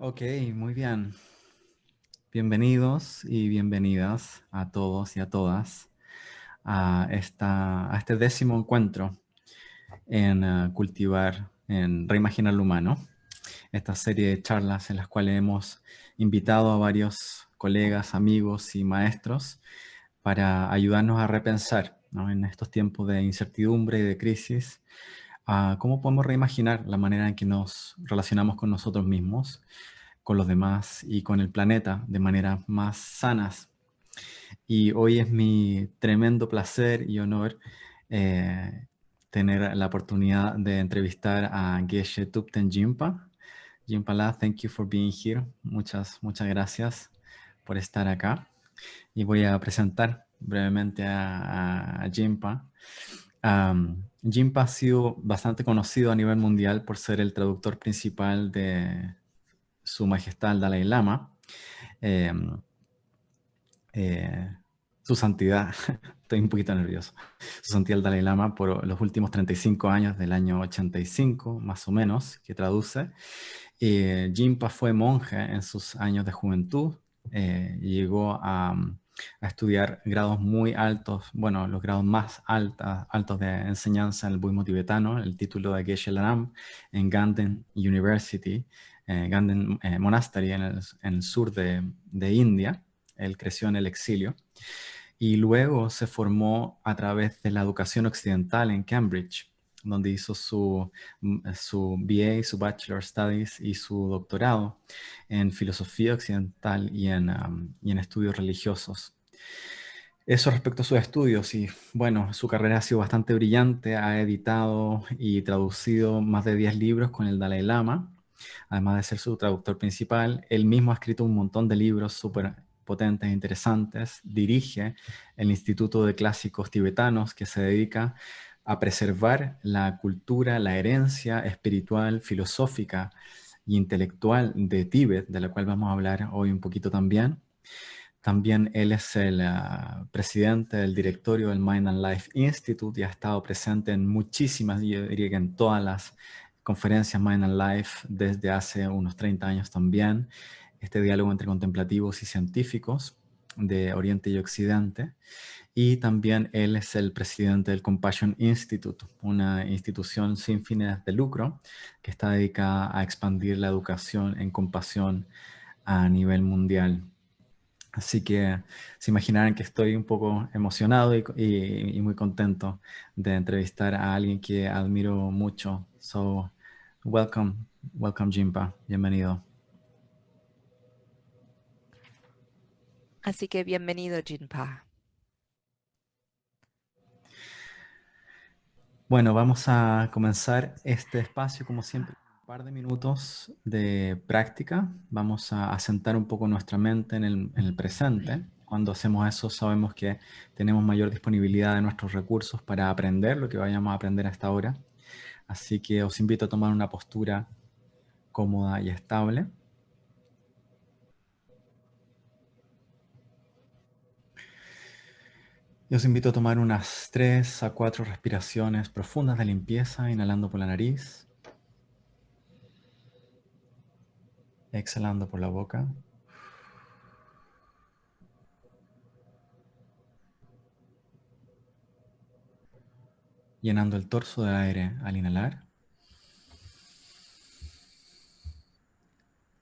Ok, muy bien. Bienvenidos y bienvenidas a todos y a todas a este 10º encuentro en en reimaginar lo humano. Esta serie de charlas en las cuales hemos invitado a varios colegas, amigos y maestros para ayudarnos a repensar, ¿no? En estos tiempos de incertidumbre y de crisis, cómo podemos reimaginar la manera en que nos relacionamos con nosotros mismos, con los demás y con el planeta de maneras más sanas. Y hoy es mi tremendo placer y honor eh, tener la oportunidad de entrevistar a Geshe Thupten Jinpa. Jinpa, thank you for being here. Muchas gracias por estar acá. Y voy a presentar brevemente a Jinpa. Jinpa ha sido bastante conocido a nivel mundial por ser el traductor principal de Su Majestad el Dalai Lama. Eh, eh, Su Santidad, estoy un poquito nervioso, Su Santidad el Dalai Lama por los últimos 35 años, del año 85 más o menos, que traduce. Jinpa fue monje en sus años de juventud, llegó a estudiar grados muy altos, bueno, los grados más altos de enseñanza en el budismo tibetano, el título de Geshe Laram en Ganden University, Ganden Monastery en el sur de India. Él creció en el exilio y luego se formó a través de la educación occidental en Cambridge, donde hizo su BA, su Bachelor Studies y su doctorado en filosofía occidental y en estudios religiosos. Eso respecto a sus estudios y bueno, su carrera ha sido bastante brillante, ha editado y traducido más de 10 libros con el Dalai Lama, además de ser su traductor principal. Él mismo ha escrito un montón de libros súper potentes e interesantes, dirige el Instituto de Clásicos Tibetanos que se dedica a preservar la cultura, la herencia espiritual, filosófica e intelectual de Tíbet, de la cual vamos a hablar hoy un poquito también. También él es el presidente del directorio del Mind and Life Institute y ha estado presente en muchísimas, yo diría que en todas las conferencias Mind and Life desde hace unos 30 años también. Este diálogo entre contemplativos y científicos de Oriente y Occidente. Y también él es el presidente del Compassion Institute, una institución sin fines de lucro que está dedicada a expandir la educación en compasión a nivel mundial. Así que se imaginarán que estoy un poco emocionado y muy contento de entrevistar a alguien que admiro mucho. So, welcome Jinpa, bienvenido. Así que bienvenido, Jinpa. Bueno, vamos a comenzar este espacio como siempre con un par de minutos de práctica. Vamos a asentar un poco nuestra mente en el presente. Cuando hacemos eso sabemos que tenemos mayor disponibilidad de nuestros recursos para aprender lo que vayamos a aprender hasta ahora. Así que os invito a tomar una postura cómoda y estable. Y os invito a tomar unas 3 a 4 respiraciones profundas de limpieza, inhalando por la nariz, exhalando por la boca. Llenando el torso de aire al inhalar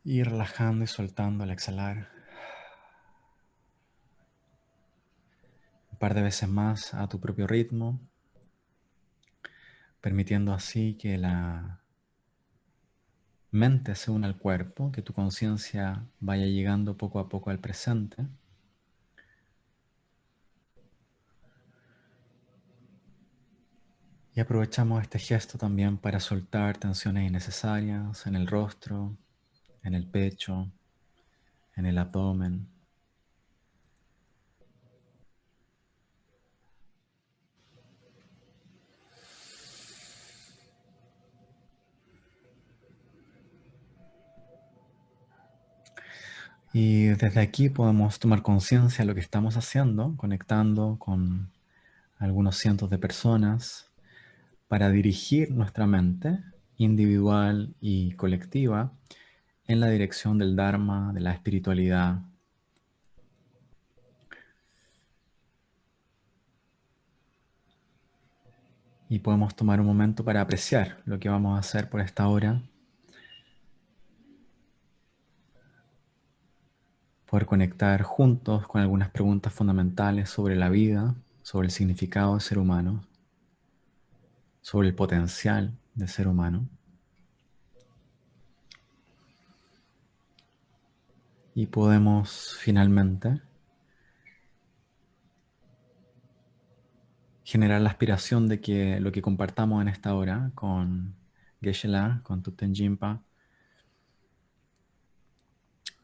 y relajando y soltando al exhalar. Un par de veces más a tu propio ritmo, permitiendo así que la mente se una al cuerpo, que tu conciencia vaya llegando poco a poco al presente. Y aprovechamos este gesto también para soltar tensiones innecesarias en el rostro, en el pecho, en el abdomen. Y desde aquí podemos tomar conciencia de lo que estamos haciendo, conectando con algunos cientos de personas para dirigir nuestra mente individual y colectiva en la dirección del Dharma, de la espiritualidad. Y podemos tomar un momento para apreciar lo que vamos a hacer por esta hora. Poder conectar juntos con algunas preguntas fundamentales sobre la vida, sobre el significado del ser humano, sobre el potencial del ser humano. Y podemos finalmente generar la aspiración de que lo que compartamos en esta hora con Geshe-la, con Thupten Jinpa,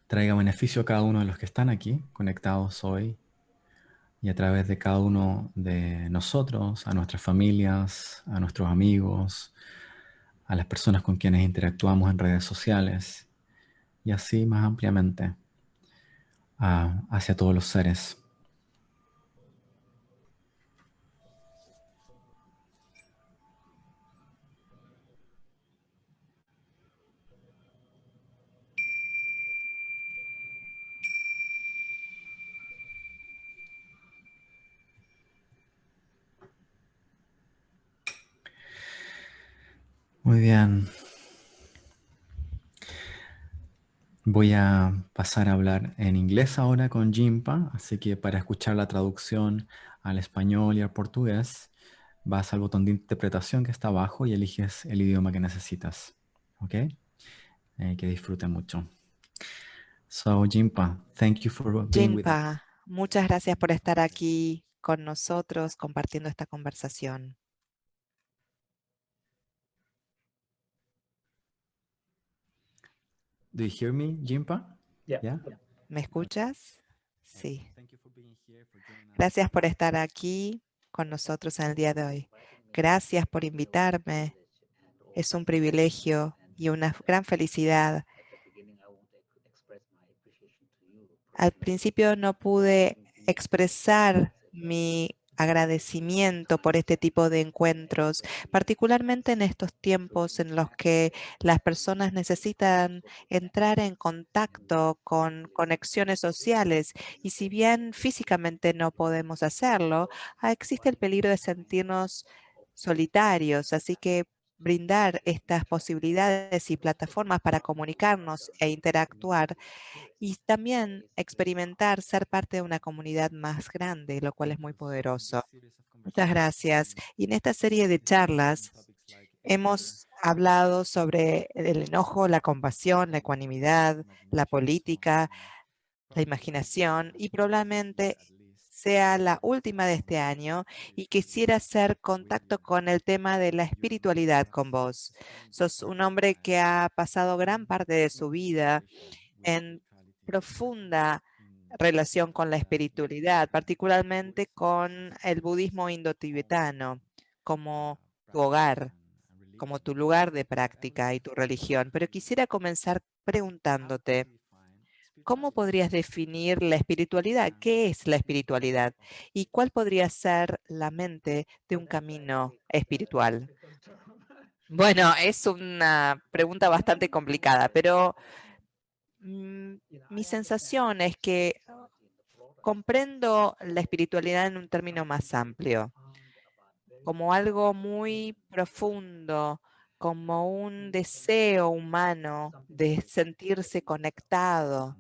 traiga beneficio a cada uno de los que están aquí conectados hoy y a través de cada uno de nosotros, a nuestras familias, a nuestros amigos, a las personas con quienes interactuamos en redes sociales y así más ampliamente hacia todos los seres. Muy bien. Voy a pasar a hablar en inglés ahora con Jimpa, así que para escuchar la traducción al español y al portugués, vas al botón de interpretación que está abajo y eliges el idioma que necesitas. ¿Ok? Que disfruten mucho. So, Jimpa, thank you for being with us. Jinpa, muchas gracias por estar aquí con nosotros compartiendo esta conversación. Do you hear me, Jimpa? Yeah? ¿Me escuchas? Okay. Sí. Thank you for being here, for joining us. Gracias por estar aquí con nosotros en el día de hoy. Gracias por invitarme. Es un privilegio y una gran felicidad. Al principio no pude expresar mi agradecimiento por este tipo de encuentros, particularmente en estos tiempos en los que las personas necesitan entrar en contacto con conexiones sociales y si bien físicamente no podemos hacerlo, existe el peligro de sentirnos solitarios, así que brindar estas posibilidades y plataformas para comunicarnos e interactuar y también experimentar ser parte de una comunidad más grande, lo cual es muy poderoso. Muchas gracias. Y en esta serie de charlas hemos hablado sobre el enojo, la compasión, la ecuanimidad, la política, la imaginación y probablemente sea la última de este año y quisiera hacer contacto con el tema de la espiritualidad con vos. Sos un hombre que ha pasado gran parte de su vida en profunda relación con la espiritualidad, particularmente con el budismo indotibetano, como tu hogar, como tu lugar de práctica y tu religión. Pero quisiera comenzar preguntándote, ¿cómo podrías definir la espiritualidad? ¿Qué es la espiritualidad? ¿Y cuál podría ser la mente de un camino espiritual? Bueno, es una pregunta bastante complicada, pero mi sensación es que comprendo la espiritualidad en un término más amplio, como algo muy profundo, como un deseo humano de sentirse conectado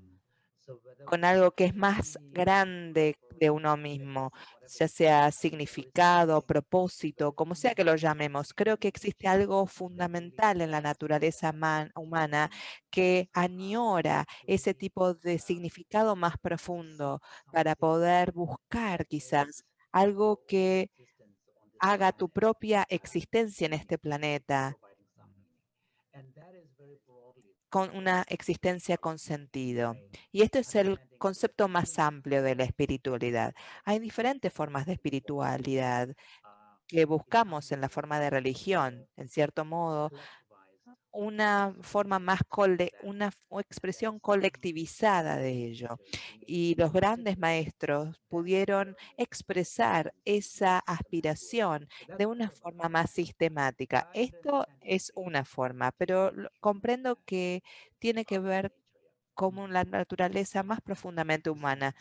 con algo que es más grande de uno mismo, ya sea significado, propósito, como sea que lo llamemos. Creo que existe algo fundamental en la naturaleza humana que añora ese tipo de significado más profundo para poder buscar quizás algo que haga tu propia existencia en este planeta con una existencia con sentido. Y este es el concepto más amplio de la espiritualidad. Hay diferentes formas de espiritualidad que buscamos en la forma de religión. En cierto modo, una forma más, una expresión colectivizada de ello. Y los grandes maestros pudieron expresar esa aspiración de una forma más sistemática. Esto es una forma, pero comprendo que tiene que ver con la naturaleza más profundamente humana.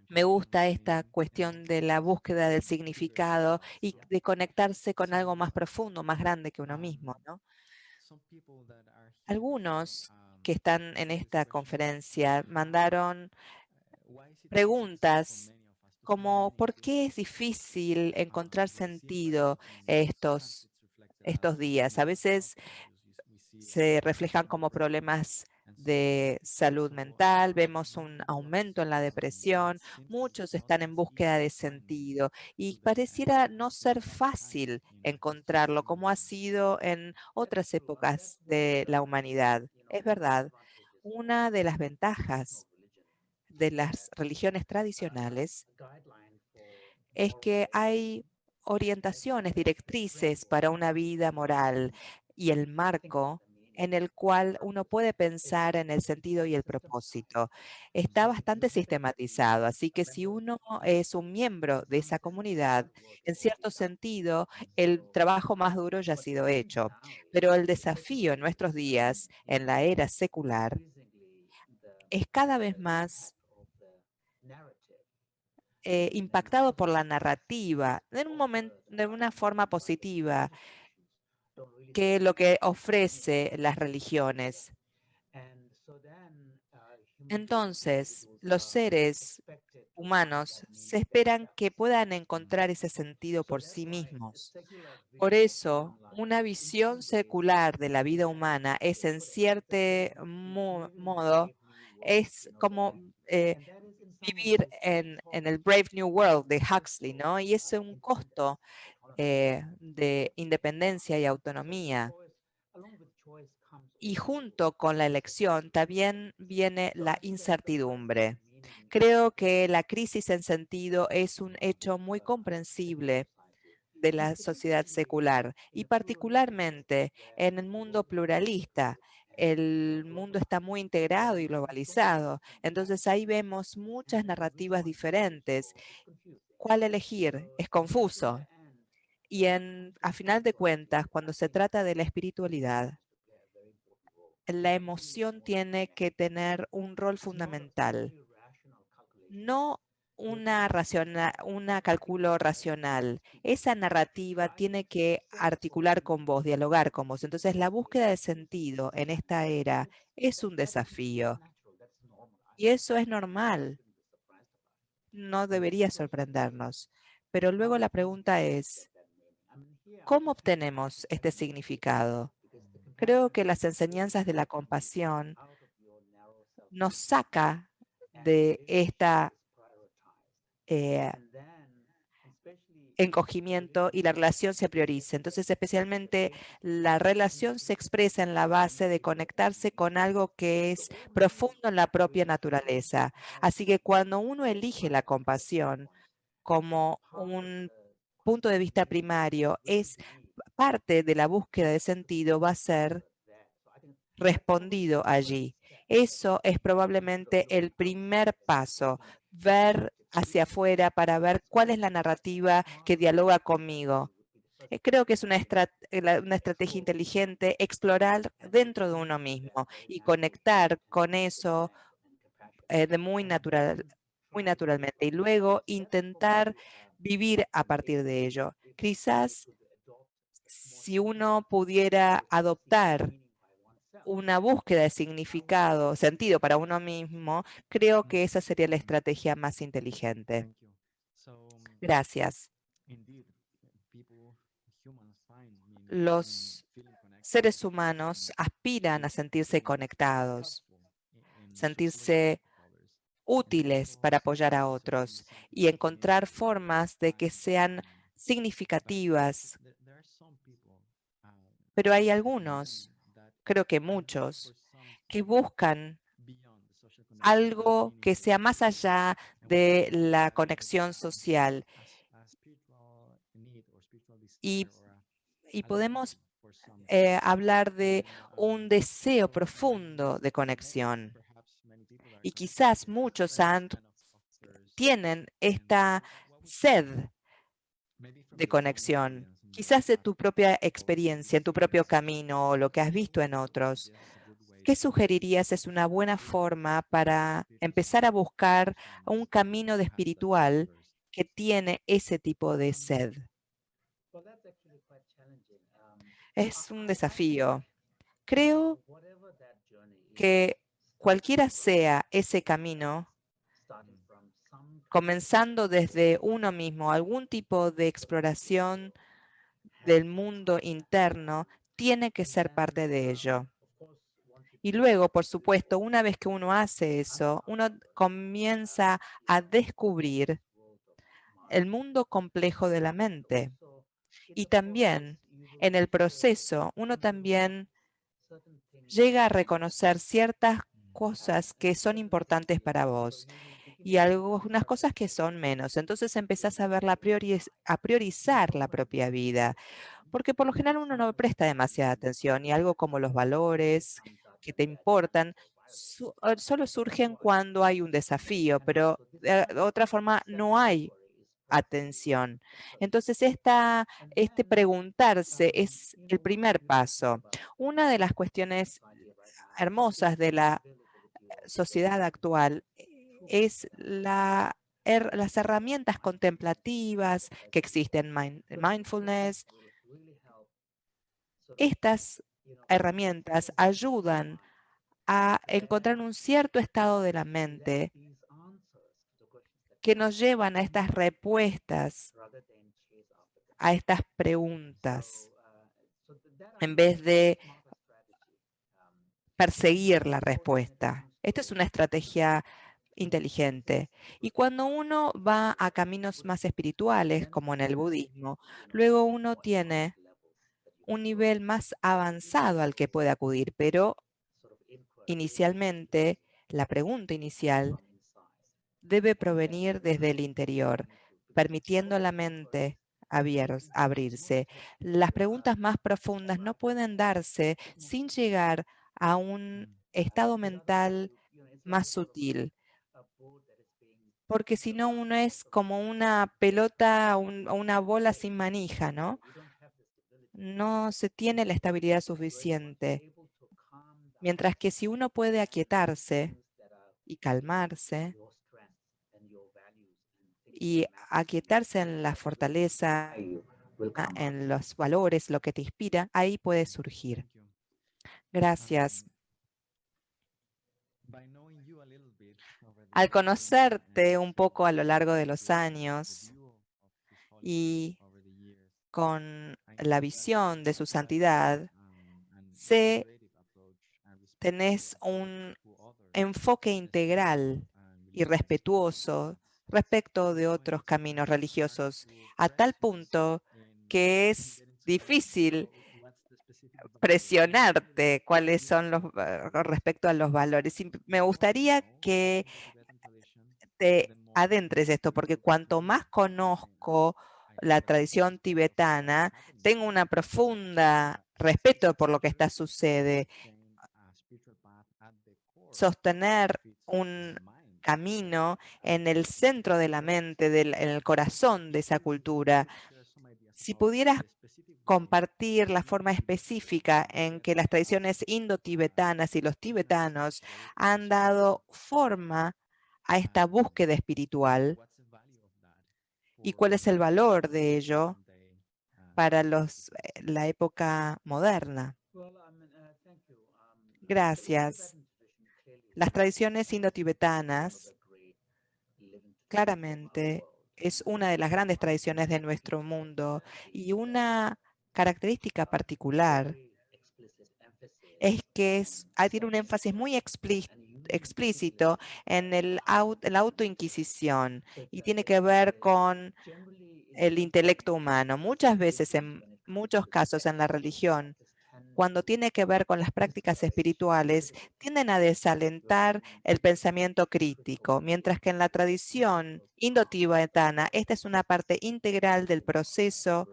Me gusta esta cuestión de la búsqueda del significado y de conectarse con algo más profundo, más grande que uno mismo, ¿no? Algunos que están en esta conferencia mandaron preguntas como ¿por qué es difícil encontrar sentido estos días? A veces se reflejan como problemas de salud mental, vemos un aumento en la depresión, muchos están en búsqueda de sentido y pareciera no ser fácil encontrarlo como ha sido en otras épocas de la humanidad. Es verdad, una de las ventajas de las religiones tradicionales es que hay orientaciones, directrices para una vida moral y el marco en el cual uno puede pensar en el sentido y el propósito. Está bastante sistematizado, así que si uno es un miembro de esa comunidad, en cierto sentido, el trabajo más duro ya ha sido hecho. Pero el desafío en nuestros días, en la era secular, es cada vez más impactado por la narrativa, de una forma positiva, que lo que ofrece las religiones. Entonces, los seres humanos se esperan que puedan encontrar ese sentido por sí mismos. Por eso, una visión secular de la vida humana es en cierto modo, es como vivir en el Brave New World de Huxley, ¿no? Y es un costo de independencia y autonomía. Y junto con la elección también viene la incertidumbre. Creo que la crisis en sentido es un hecho muy comprensible de la sociedad secular y particularmente en el mundo pluralista. El mundo está muy integrado y globalizado, entonces ahí vemos muchas narrativas diferentes. ¿Cuál elegir? Es confuso. Y a final de cuentas, cuando se trata de la espiritualidad, la emoción tiene que tener un rol fundamental, no una cálculo racional. Esa narrativa tiene que articular con vos, dialogar con vos. Entonces, la búsqueda de sentido en esta era es un desafío y eso es normal, no debería sorprendernos. Pero luego la pregunta es, ¿cómo obtenemos este significado? Creo que las enseñanzas de la compasión nos saca de esta eh, encogimiento y la relación se prioriza. Entonces, especialmente la relación se expresa en la base de conectarse con algo que es profundo en la propia naturaleza. Así que cuando uno elige la compasión como un punto de vista primario, es parte de la búsqueda de sentido, va a ser respondido allí. Eso es probablemente el primer paso, ver hacia afuera para ver cuál es la narrativa que dialoga conmigo. Creo que es una estrategia inteligente explorar dentro de uno mismo y conectar con eso de muy naturalmente y luego intentar vivir a partir de ello. Quizás si uno pudiera adoptar una búsqueda de significado, sentido para uno mismo, creo que esa sería la estrategia más inteligente. Gracias. Los seres humanos aspiran a sentirse conectados, sentirse útiles para apoyar a otros y encontrar formas de que sean significativas. Pero hay algunos, creo que muchos, que buscan algo que sea más allá de la conexión social. Y, y podemos hablar de un deseo profundo de conexión. Y quizás muchos tienen esta sed de conexión, quizás de tu propia experiencia, en tu propio camino o lo que has visto en otros. ¿Qué sugerirías es una buena forma para empezar a buscar un camino de espiritual que tiene ese tipo de sed? Es un desafío. Creo que cualquiera sea ese camino, comenzando desde uno mismo, algún tipo de exploración del mundo interno, tiene que ser parte de ello. Y luego, por supuesto, una vez que uno hace eso, uno comienza a descubrir el mundo complejo de la mente. Y también, en el proceso, uno también llega a reconocer ciertas cosas que son importantes para vos y algunas cosas que son menos. Entonces empezás a ver a priorizar la propia vida, porque por lo general uno no presta demasiada atención y algo como los valores que te importan solo surgen cuando hay un desafío, pero de otra forma no hay atención. Entonces, este preguntarse es el primer paso. Una de las cuestiones hermosas de la sociedad actual es las herramientas contemplativas que existen, mindfulness. Estas herramientas ayudan a encontrar un cierto estado de la mente que nos llevan a estas respuestas, a estas preguntas, en vez de perseguir la respuesta. Esta es una estrategia inteligente. Y cuando uno va a caminos más espirituales, como en el budismo, luego uno tiene un nivel más avanzado al que puede acudir, pero inicialmente, la pregunta inicial debe provenir desde el interior, permitiendo a la mente abrirse. Las preguntas más profundas no pueden darse sin llegar a un estado mental más sutil, porque si no uno es como una pelota o una bola sin manija, ¿no? No se tiene la estabilidad suficiente. Mientras que si uno puede aquietarse y calmarse y aquietarse en la fortaleza, en los valores, lo que te inspira, ahí puede surgir. Gracias. Al conocerte un poco a lo largo de los años y con la visión de su santidad, sé tenés un enfoque integral y respetuoso respecto de otros caminos religiosos, a tal punto que es difícil presionarte cuáles son con respecto a los valores. Y me gustaría que te adentres esto, porque cuanto más conozco la tradición tibetana, tengo una profunda respeto por lo que sucede. Sostener un camino en el centro de la mente, en el corazón de esa cultura. Si pudieras compartir la forma específica en que las tradiciones indo-tibetanas y los tibetanos han dado forma a esta búsqueda espiritual y cuál es el valor de ello para la época moderna. Gracias. Las tradiciones indo-tibetanas claramente es una de las grandes tradiciones de nuestro mundo y una característica particular es que tiene un énfasis muy explícito en la autoinquisición y tiene que ver con el intelecto humano. Muchas veces, en muchos casos en la religión, cuando tiene que ver con las prácticas espirituales, tienden a desalentar el pensamiento crítico, mientras que en la tradición indo-tibetana, esta es una parte integral del proceso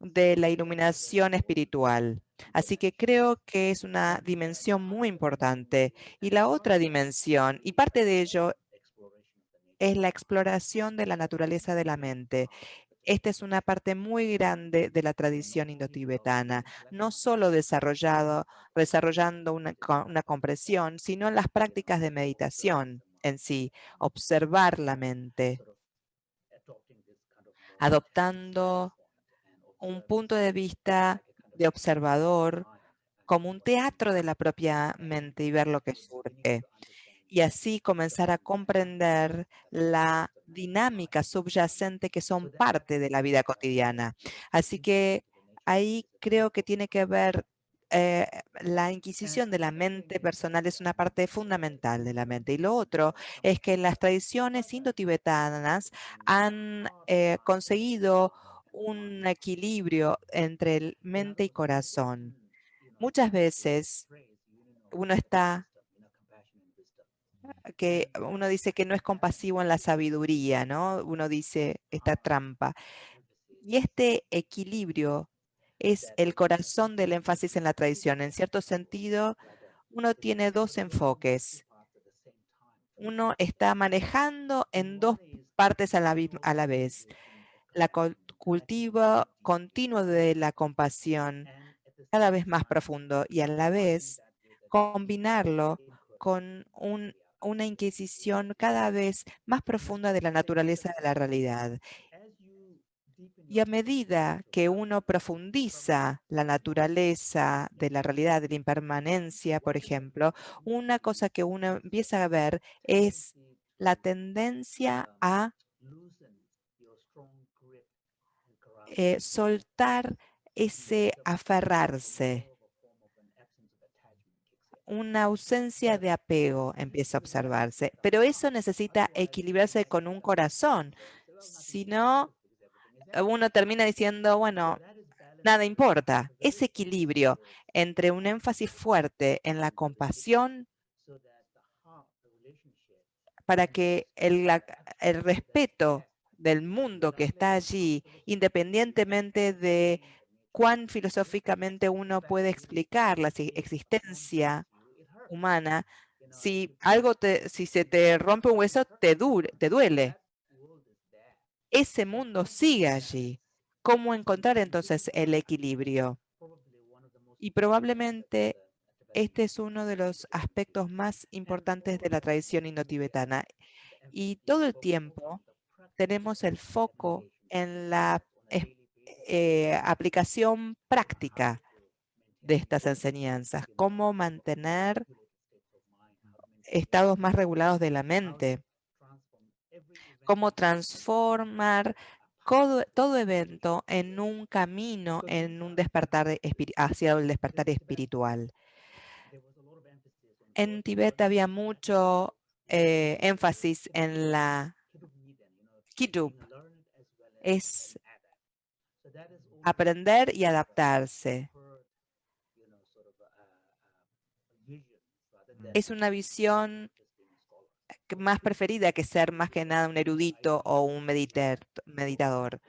de la iluminación espiritual. Así que creo que es una dimensión muy importante. Y la otra dimensión, y parte de ello, es la exploración de la naturaleza de la mente. Esta es una parte muy grande de la tradición indotibetana, no solo desarrollando una comprensión, sino en las prácticas de meditación en sí, observar la mente, adoptando un punto de vista de observador como un teatro de la propia mente y ver lo que surge. Y así comenzar a comprender la dinámica subyacente que son parte de la vida cotidiana. Así que ahí creo que tiene que ver la inquisición de la mente personal es una parte fundamental de la mente. Y lo otro es que las tradiciones indotibetanas han conseguido un equilibrio entre mente y corazón. Muchas veces uno está que uno dice que no es compasivo en la sabiduría, ¿no? Uno dice esta trampa. Y este equilibrio es el corazón del énfasis en la tradición. En cierto sentido, uno tiene dos enfoques. Uno está manejando en dos partes a la vez. La cultivo continuo de la compasión cada vez más profundo y a la vez combinarlo con una inquisición cada vez más profunda de la naturaleza de la realidad. Y a medida que uno profundiza la naturaleza de la realidad, de la impermanencia, por ejemplo, una cosa que uno empieza a ver es la tendencia a soltar ese aferrarse. Una ausencia de apego empieza a observarse, pero eso necesita equilibrarse con un corazón. Si no, uno termina diciendo, bueno, nada importa. Ese equilibrio entre un énfasis fuerte en la compasión para que el respeto del mundo que está allí, independientemente de cuán filosóficamente uno puede explicar la existencia humana, si se te rompe un hueso, te duele. Ese mundo sigue allí. ¿Cómo encontrar entonces el equilibrio? Y probablemente este es uno de los aspectos más importantes de la tradición indotibetana. Y todo el tiempo tenemos el foco en la aplicación práctica de estas enseñanzas, cómo mantener estados más regulados de la mente, cómo transformar todo evento en un camino, en un despertar hacia el despertar espiritual. En Tibet había mucho énfasis en la Kiddup, es aprender y adaptarse. Es una visión más preferida que ser más que nada un erudito o un meditador.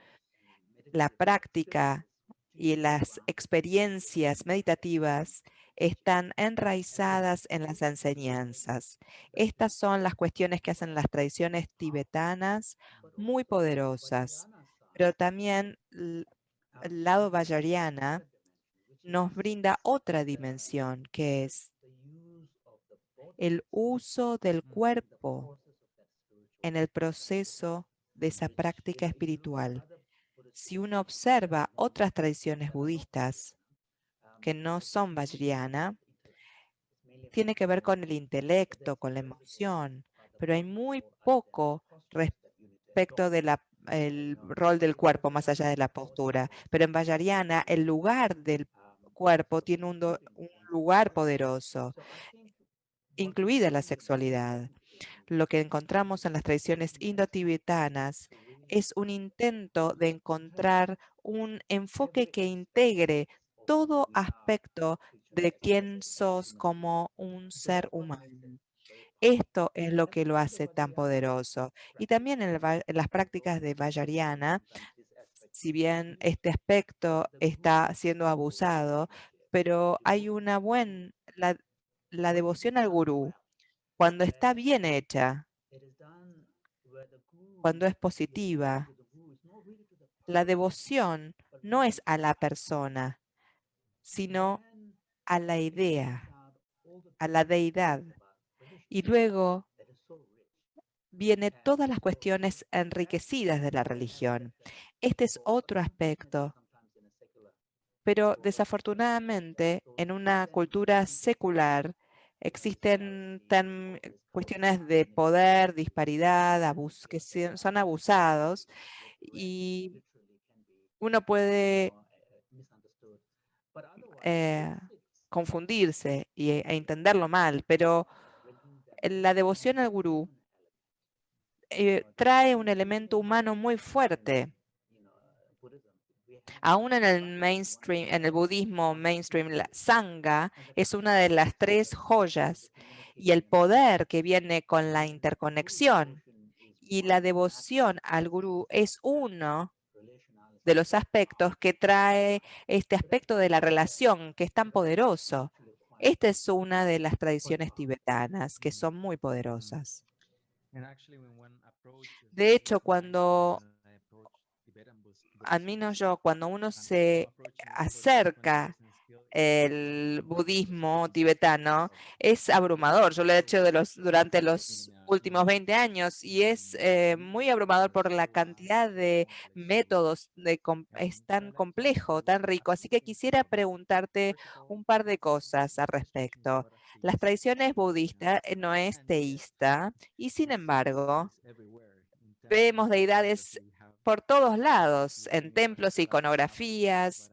La práctica y las experiencias meditativas están enraizadas en las enseñanzas. Estas son las cuestiones que hacen las tradiciones tibetanas muy poderosas, pero también el lado vajrayana nos brinda otra dimensión, que es el uso del cuerpo en el proceso de esa práctica espiritual. Si uno observa otras tradiciones budistas que no son vajrayana, tiene que ver con el intelecto, con la emoción, pero hay muy poco respecto de el rol del cuerpo más allá de la postura. Pero en vajrayana el lugar del cuerpo tiene un lugar poderoso, incluida la sexualidad. Lo que encontramos en las tradiciones indotibetanas es un intento de encontrar un enfoque que integre todo aspecto de quién sos como un ser humano. Esto es lo que lo hace tan poderoso. Y también en las prácticas de Vajrayana si bien este aspecto está siendo abusado, pero hay una la devoción al gurú, cuando está bien hecha, cuando es positiva, la devoción no es a la persona, sino a la idea, a la deidad. Y luego viene todas las cuestiones enriquecidas de la religión. Este es otro aspecto, pero desafortunadamente en una cultura secular existen cuestiones de poder, disparidad, que son abusados y uno puede eh, confundirse e entenderlo mal, pero la devoción al gurú trae un elemento humano muy fuerte. Aún en el mainstream, en el budismo mainstream, la sangha es una de las tres joyas y el poder que viene con la interconexión y la devoción al gurú es uno de los aspectos que trae este aspecto de la relación que es tan poderoso. Esta es una de las tradiciones tibetanas que son muy poderosas. De hecho, admiro yo, cuando uno se acerca el budismo tibetano, es abrumador. Yo lo he hecho durante los últimos 20 años y es muy abrumador por la cantidad de métodos, es tan complejo, tan rico. Así que quisiera preguntarte un par de cosas al respecto. Las tradiciones budistas no es teísta y sin embargo vemos deidades por todos lados, en templos, iconografías,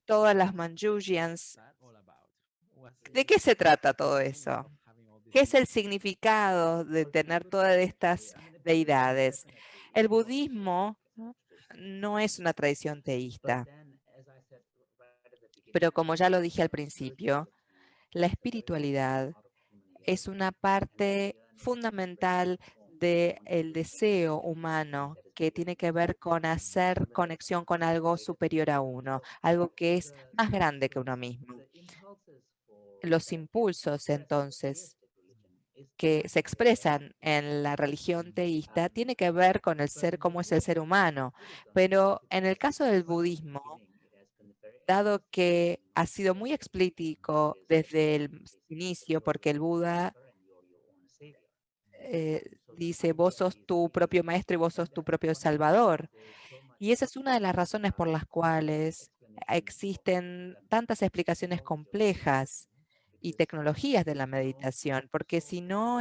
todas las Manchurians. ¿De qué se trata todo eso? ¿Qué es el significado de tener todas estas deidades? El budismo no es una tradición teísta, pero como ya lo dije al principio, la espiritualidad es una parte fundamental del deseo humano que tiene que ver con hacer conexión con algo superior a uno, algo que es más grande que uno mismo. Los impulsos, entonces, que se expresan en la religión teísta tiene que ver con el ser, cómo es el ser humano. Pero en el caso del budismo, dado que ha sido muy explícito desde el inicio, porque el Buda dice, vos sos tu propio maestro y vos sos tu propio salvador. Y esa es una de las razones por las cuales existen tantas explicaciones complejas y tecnologías de la meditación, porque si no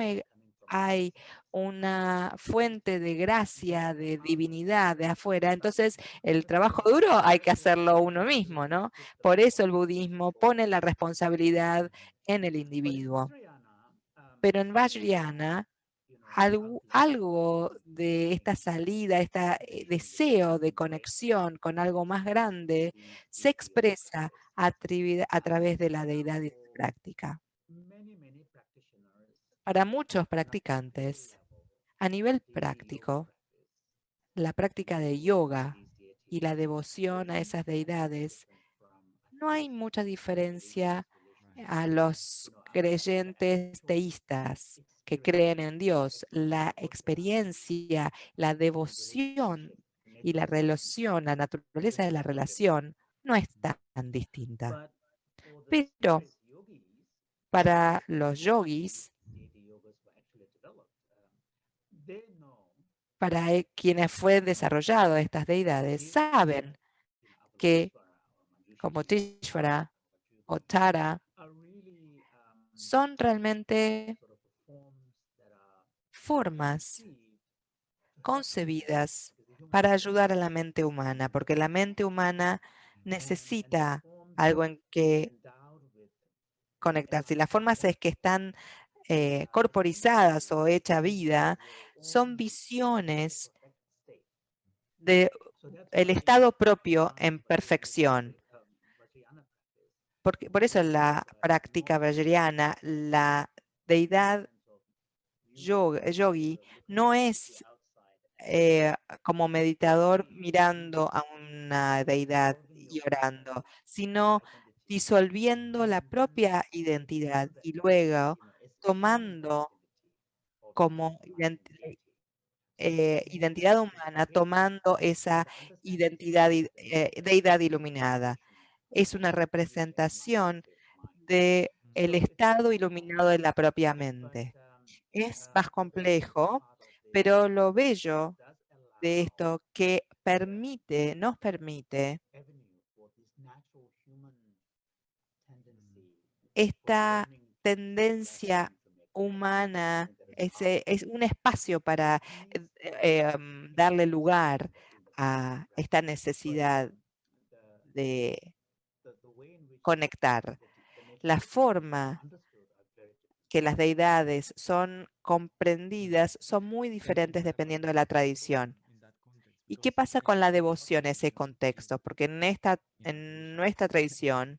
hay una fuente de gracia, de divinidad de afuera, entonces el trabajo duro hay que hacerlo uno mismo, ¿no? Por eso el budismo pone la responsabilidad en el individuo. Pero en Vajrayana, algo de esta salida, este deseo de conexión con algo más grande, se expresa a través de la deidad y la práctica. Para muchos practicantes, a nivel práctico, la práctica de yoga y la devoción a esas deidades, no hay mucha diferencia a los creyentes teístas que creen en Dios. La experiencia, la devoción y la relación, la naturaleza de la relación no es tan distinta. Pero para los yogis, para quienes fue desarrollado estas deidades, saben que como Tishvara o Tara son realmente formas concebidas para ayudar a la mente humana, porque la mente humana necesita algo en que conectarse. Y las formas es que están corporizadas o hecha vida, son visiones de el estado propio en perfección. Por eso la práctica vajrayana, la deidad yogi, no es como meditador mirando a una deidad y orando, sino disolviendo la propia identidad y luego tomando como identidad humana, tomando esa identidad, deidad iluminada. Es una representación de el estado iluminado de la propia mente. Es más complejo, pero lo bello de esto que nos permite esta tendencia humana, es un espacio para darle lugar a esta necesidad de conectar. La forma que las deidades son comprendidas son muy diferentes dependiendo de la tradición. ¿Y qué pasa con la devoción en ese contexto? Porque en nuestra tradición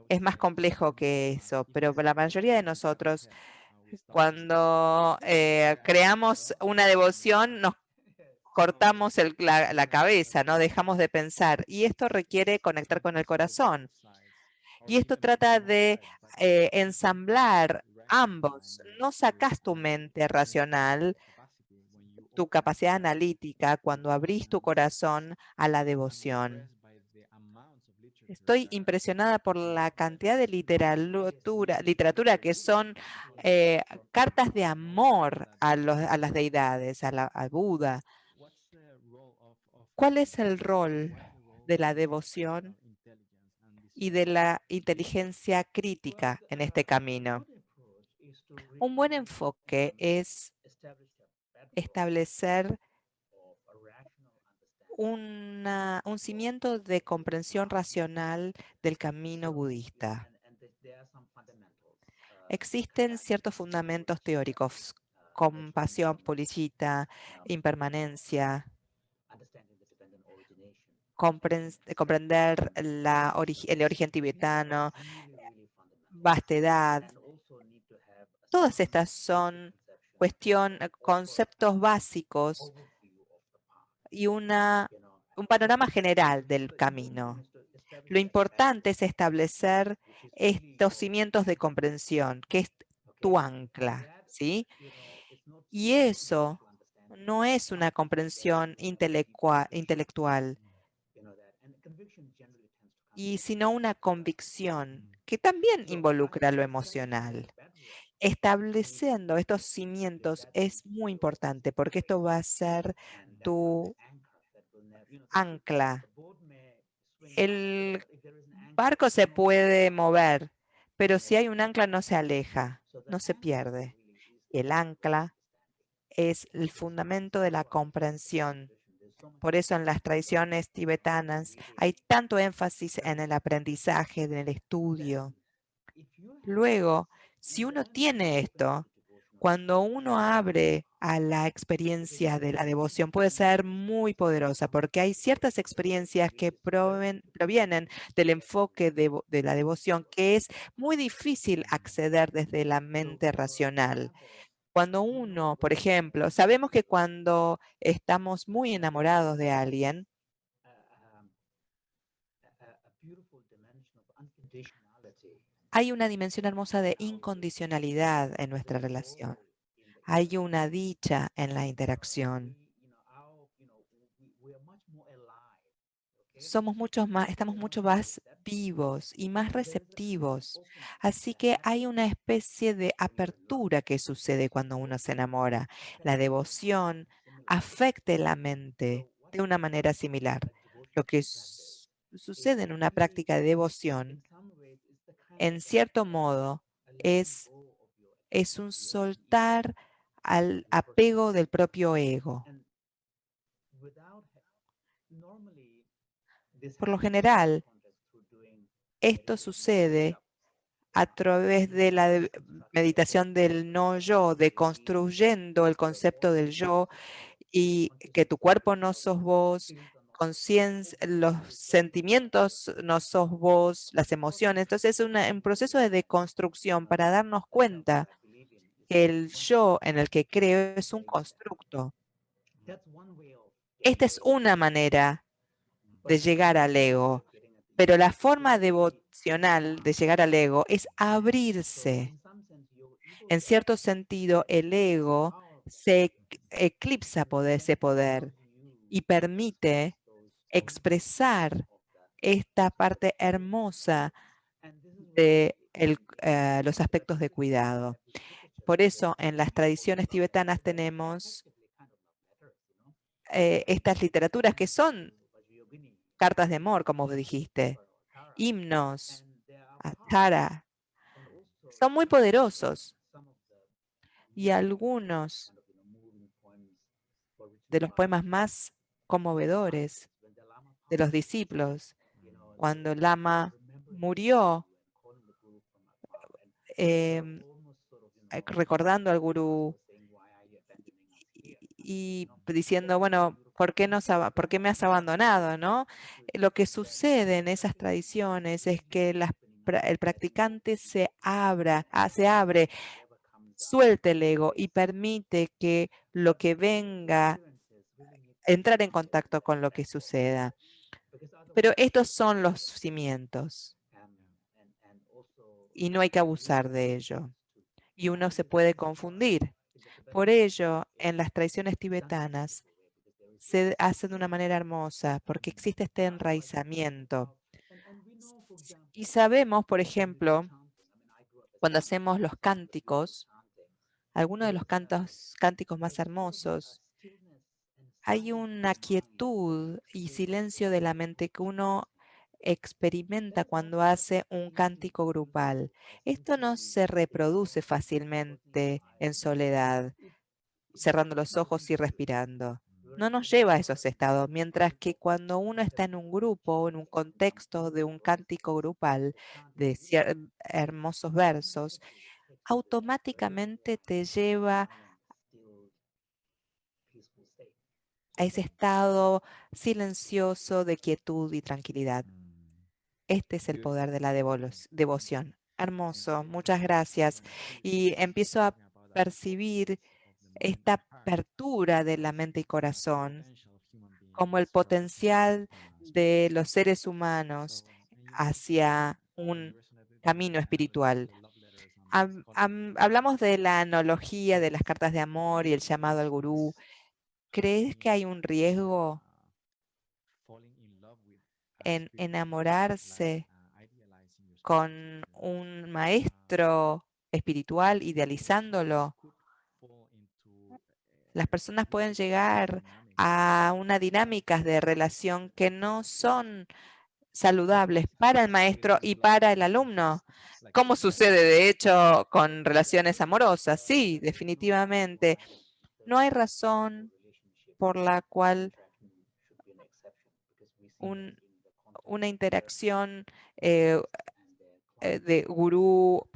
es más complejo que eso, pero la mayoría de nosotros, cuando creamos una devoción, nos cortamos la cabeza, ¿no? Dejamos de pensar. Y esto requiere conectar con el corazón. Y esto trata de ensamblar ambos. No sacas tu mente racional, tu capacidad analítica, cuando abrís tu corazón a la devoción. Estoy impresionada por la cantidad de literatura que son cartas de amor a las deidades, a Buda. ¿Cuál es el rol de la devoción y de la inteligencia crítica en este camino? Un buen enfoque es establecer un cimiento de comprensión racional del camino budista. Existen ciertos fundamentos teóricos: compasión, policita, impermanencia, comprender el origen tibetano, vastedad. Todas estas son conceptos básicos y un panorama general del camino. Lo importante es establecer estos cimientos de comprensión, que es tu ancla, ¿sí? Y eso no es una comprensión intelectual, sino una convicción que también involucra lo emocional. Estableciendo estos cimientos es muy importante porque esto va a ser tu ancla. El barco se puede mover, pero si hay un ancla no se aleja, no se pierde. Y el ancla es el fundamento de la comprensión. Por eso en las tradiciones tibetanas hay tanto énfasis en el aprendizaje, en el estudio. Luego, si uno tiene esto, cuando uno abre a la experiencia de la devoción, puede ser muy poderosa, porque hay ciertas experiencias que provienen del enfoque de la devoción que es muy difícil acceder desde la mente racional. Cuando uno, por ejemplo, sabemos que cuando estamos muy enamorados de alguien, hay una dimensión hermosa de incondicionalidad en nuestra relación. Hay una dicha en la interacción. Estamos mucho más vivos y más receptivos. Así que hay una especie de apertura que sucede cuando uno se enamora. La devoción afecta la mente de una manera similar. Lo que sucede en una práctica de devoción, en cierto modo, es un soltar al apego del propio ego. Por lo general, esto sucede a través de la meditación del no yo, de construyendo el concepto del yo y que tu cuerpo no sos vos, los sentimientos no sos vos, las emociones. Entonces es un proceso de deconstrucción para darnos cuenta que el yo en el que creo es un constructo. Esta es una manera de llegar al ego, pero la forma devocional de llegar al ego es abrirse. En cierto sentido, el ego se eclipsa ese poder y permite expresar esta parte hermosa de los aspectos de cuidado. Por eso, en las tradiciones tibetanas tenemos estas literaturas que son cartas de amor, como dijiste, himnos, atara, son muy poderosos y algunos de los poemas más conmovedores de los discípulos, cuando el Lama murió, recordando al gurú y diciendo, bueno, ¿por qué me has abandonado, no? Lo que sucede en esas tradiciones es que el practicante se abre, suelta el ego y permite que lo que venga, entrar en contacto con lo que suceda. Pero estos son los cimientos y no hay que abusar de ello. Y uno se puede confundir. Por ello, en las tradiciones tibetanas se hace de una manera hermosa, porque existe este enraizamiento. Y sabemos, por ejemplo, cuando hacemos los cánticos, algunos de los cánticos más hermosos, hay una quietud y silencio de la mente que uno experimenta cuando hace un cántico grupal. Esto no se reproduce fácilmente en soledad, cerrando los ojos y respirando. No nos lleva a esos estados, mientras que cuando uno está en un grupo o en un contexto de un cántico grupal de hermosos versos, automáticamente te lleva a ese estado silencioso de quietud y tranquilidad. Este es el poder de la devoción. Hermoso, muchas gracias. Y empiezo a percibir esta apertura de la mente y corazón como el potencial de los seres humanos hacia un camino espiritual. Hablamos de la analogía de las cartas de amor y el llamado al gurú. ¿Crees que hay un riesgo en enamorarse con un maestro espiritual, idealizándolo? Las personas pueden llegar a unas dinámicas de relación que no son saludables para el maestro y para el alumno, como sucede de hecho con relaciones amorosas. Sí, definitivamente. No hay razón por la cual una interacción eh, de gurú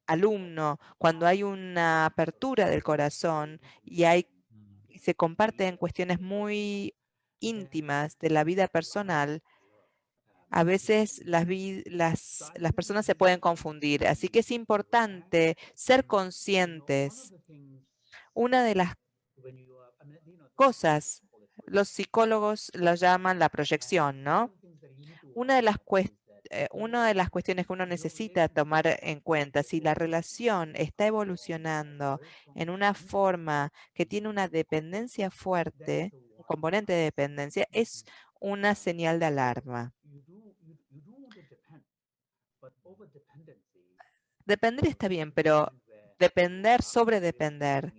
alumno, cuando hay una apertura del corazón y se comparten cuestiones muy íntimas de la vida personal, a veces las personas se pueden confundir. Así que es importante ser conscientes. Una de las cosas, los psicólogos lo llaman la proyección, ¿no? Una de las cuestiones que uno necesita tomar en cuenta, si la relación está evolucionando en una forma que tiene una dependencia fuerte, un componente de dependencia, es una señal de alarma. Depender está bien, pero depender sobre depender,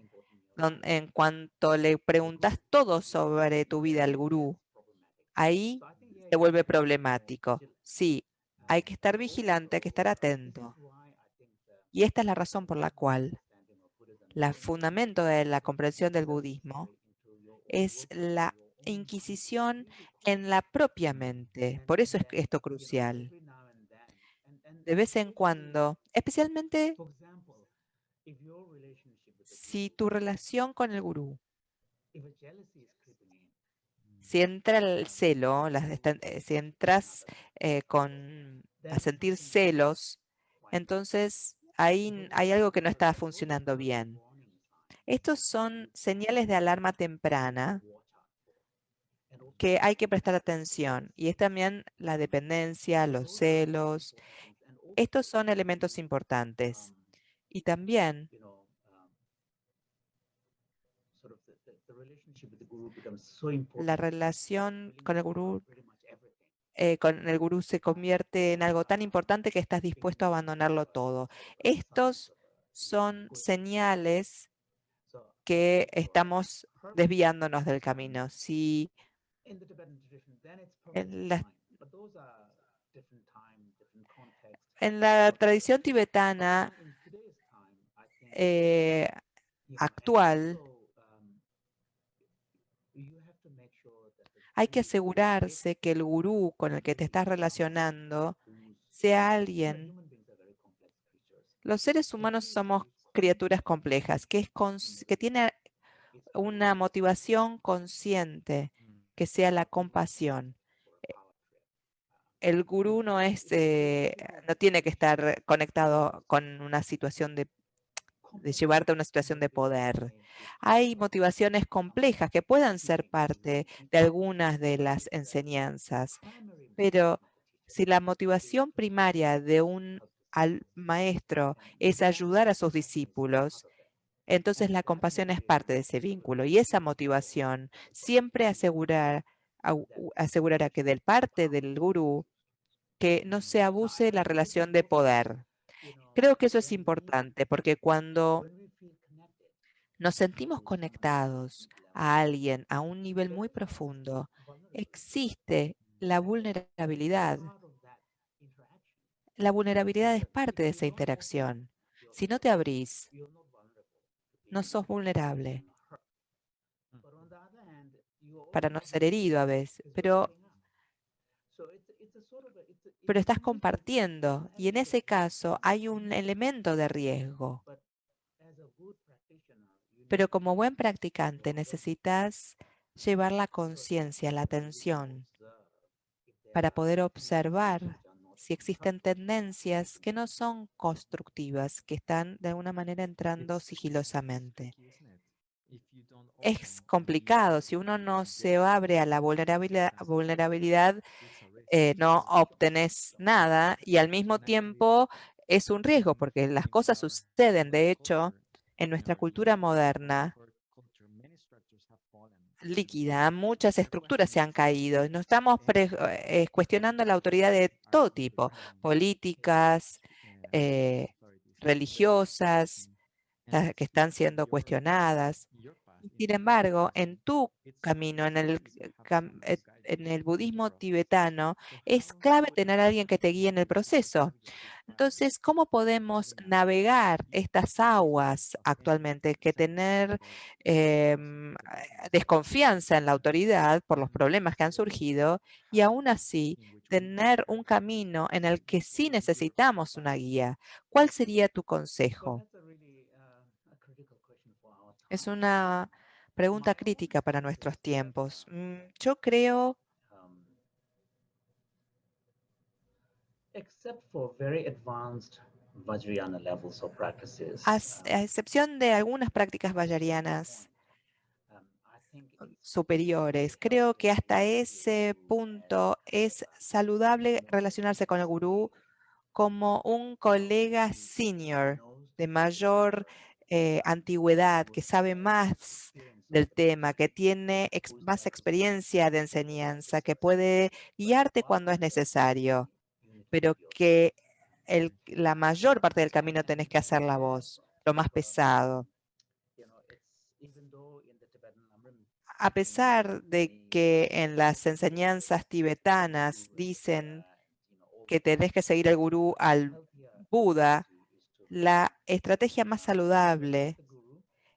en cuanto le preguntas todo sobre tu vida al gurú, ahí se vuelve problemático. Sí, hay que estar vigilante, hay que estar atento. Y esta es la razón por la cual el fundamento de la comprensión del budismo es la inquisición en la propia mente. Por eso es esto crucial. De vez en cuando, especialmente si tu relación con el gurú, si entra el celo, si entras a sentir celos, entonces ahí hay algo que no está funcionando bien. Estos son señales de alarma temprana que hay que prestar atención. Y es también la dependencia, los celos. Estos son elementos importantes. Y también la relación con el gurú se convierte en algo tan importante que estás dispuesto a abandonarlo todo. Estos son señales que estamos desviándonos del camino. Si en la, en la tradición tibetana eh, actual, hay que asegurarse que el gurú con el que te estás relacionando sea alguien. Los seres humanos somos criaturas complejas, que tiene una motivación consciente, que sea la compasión. El gurú no tiene que estar conectado con una situación de llevarte a una situación de poder. Hay motivaciones complejas que puedan ser parte de algunas de las enseñanzas, pero si la motivación primaria de un maestro es ayudar a sus discípulos, entonces la compasión es parte de ese vínculo y esa motivación siempre asegurará que del parte del gurú que no se abuse la relación de poder. Creo que eso es importante porque cuando nos sentimos conectados a alguien a un nivel muy profundo, existe la vulnerabilidad. La vulnerabilidad es parte de esa interacción. Si no te abrís, no sos vulnerable para no ser herido a veces, pero estás compartiendo y en ese caso hay un elemento de riesgo. Pero como buen practicante necesitas llevar la conciencia, la atención, para poder observar si existen tendencias que no son constructivas, que están de alguna manera entrando sigilosamente. Es complicado, si uno no se abre a la vulnerabilidad, no obtenés nada y al mismo tiempo es un riesgo porque las cosas suceden. De hecho, en nuestra cultura moderna, líquida, muchas estructuras se han caído. No estamos cuestionando la autoridad de todo tipo, políticas, eh, religiosas, que están siendo cuestionadas. Sin embargo, en tu camino, en el budismo tibetano, es clave tener a alguien que te guíe en el proceso. Entonces, ¿cómo podemos navegar estas aguas actualmente? Que tener desconfianza en la autoridad por los problemas que han surgido y aún así tener un camino en el que sí necesitamos una guía. ¿Cuál sería tu consejo? Es una pregunta crítica para nuestros tiempos. Yo creo, a excepción de algunas prácticas vajrayānas superiores, creo que hasta ese punto es saludable relacionarse con el gurú como un colega senior de mayor antigüedad, que sabe más del tema, que tiene más experiencia de enseñanza, que puede guiarte cuando es necesario, pero que la mayor parte del camino tenés que hacer la voz, lo más pesado. A pesar de que en las enseñanzas tibetanas dicen que tenés que seguir al gurú, al Buda, la estrategia más saludable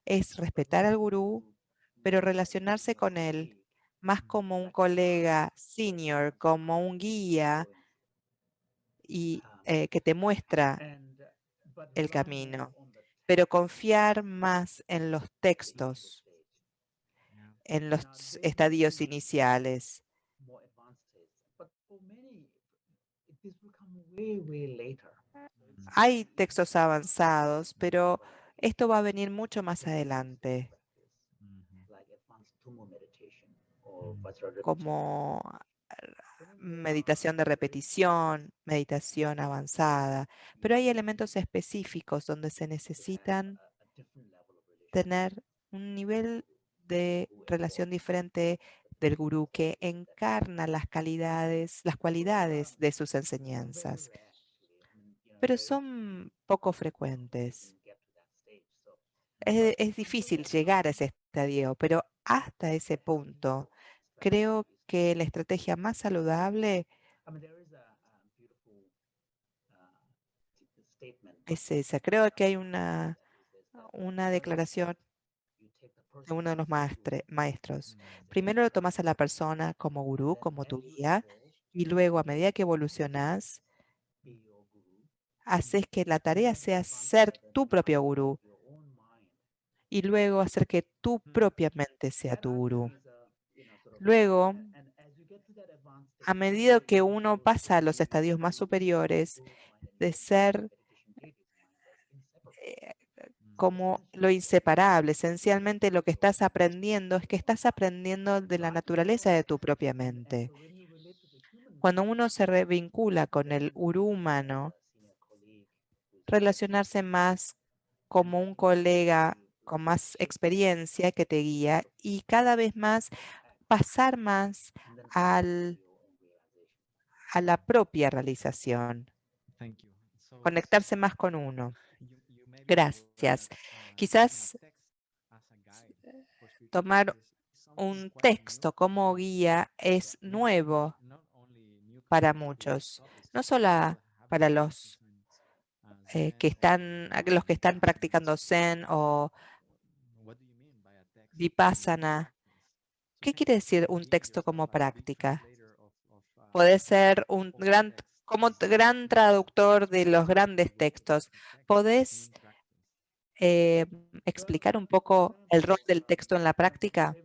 es respetar al gurú, pero relacionarse con él más como un colega senior, como un guía y que te muestra el camino, pero confiar más en los textos, en los estadios iniciales. Hay textos avanzados, pero Esto va a venir mucho más adelante, como meditación de repetición, meditación avanzada, pero hay elementos específicos donde se necesitan tener un nivel de relación diferente del gurú que encarna las cualidades de sus enseñanzas, pero son poco frecuentes. Es difícil llegar a ese estadio, pero hasta ese punto, creo que la estrategia más saludable es esa. Creo que hay una declaración de uno de los maestros. Primero lo tomas a la persona como gurú, como tu guía, y luego, a medida que evolucionas, haces que la tarea sea ser tu propio gurú y luego hacer que tu propia mente sea tu gurú. Luego, a medida que uno pasa a los estadios más superiores, de ser eh, como lo inseparable, esencialmente lo que estás aprendiendo es que estás aprendiendo de la naturaleza de tu propia mente. Cuando uno se revincula con el gurú humano, relacionarse más como un colega con más experiencia que te guía y cada vez más pasar más al, a la propia realización, conectarse más con uno. Gracias. Quizás tomar un texto como guía es nuevo para muchos, no solo para los que están practicando Zen o Vipassana. ¿Qué quiere decir un texto como práctica? Puede ser como gran traductor de los grandes textos. ¿Podés explicar un poco el rol del texto en la práctica?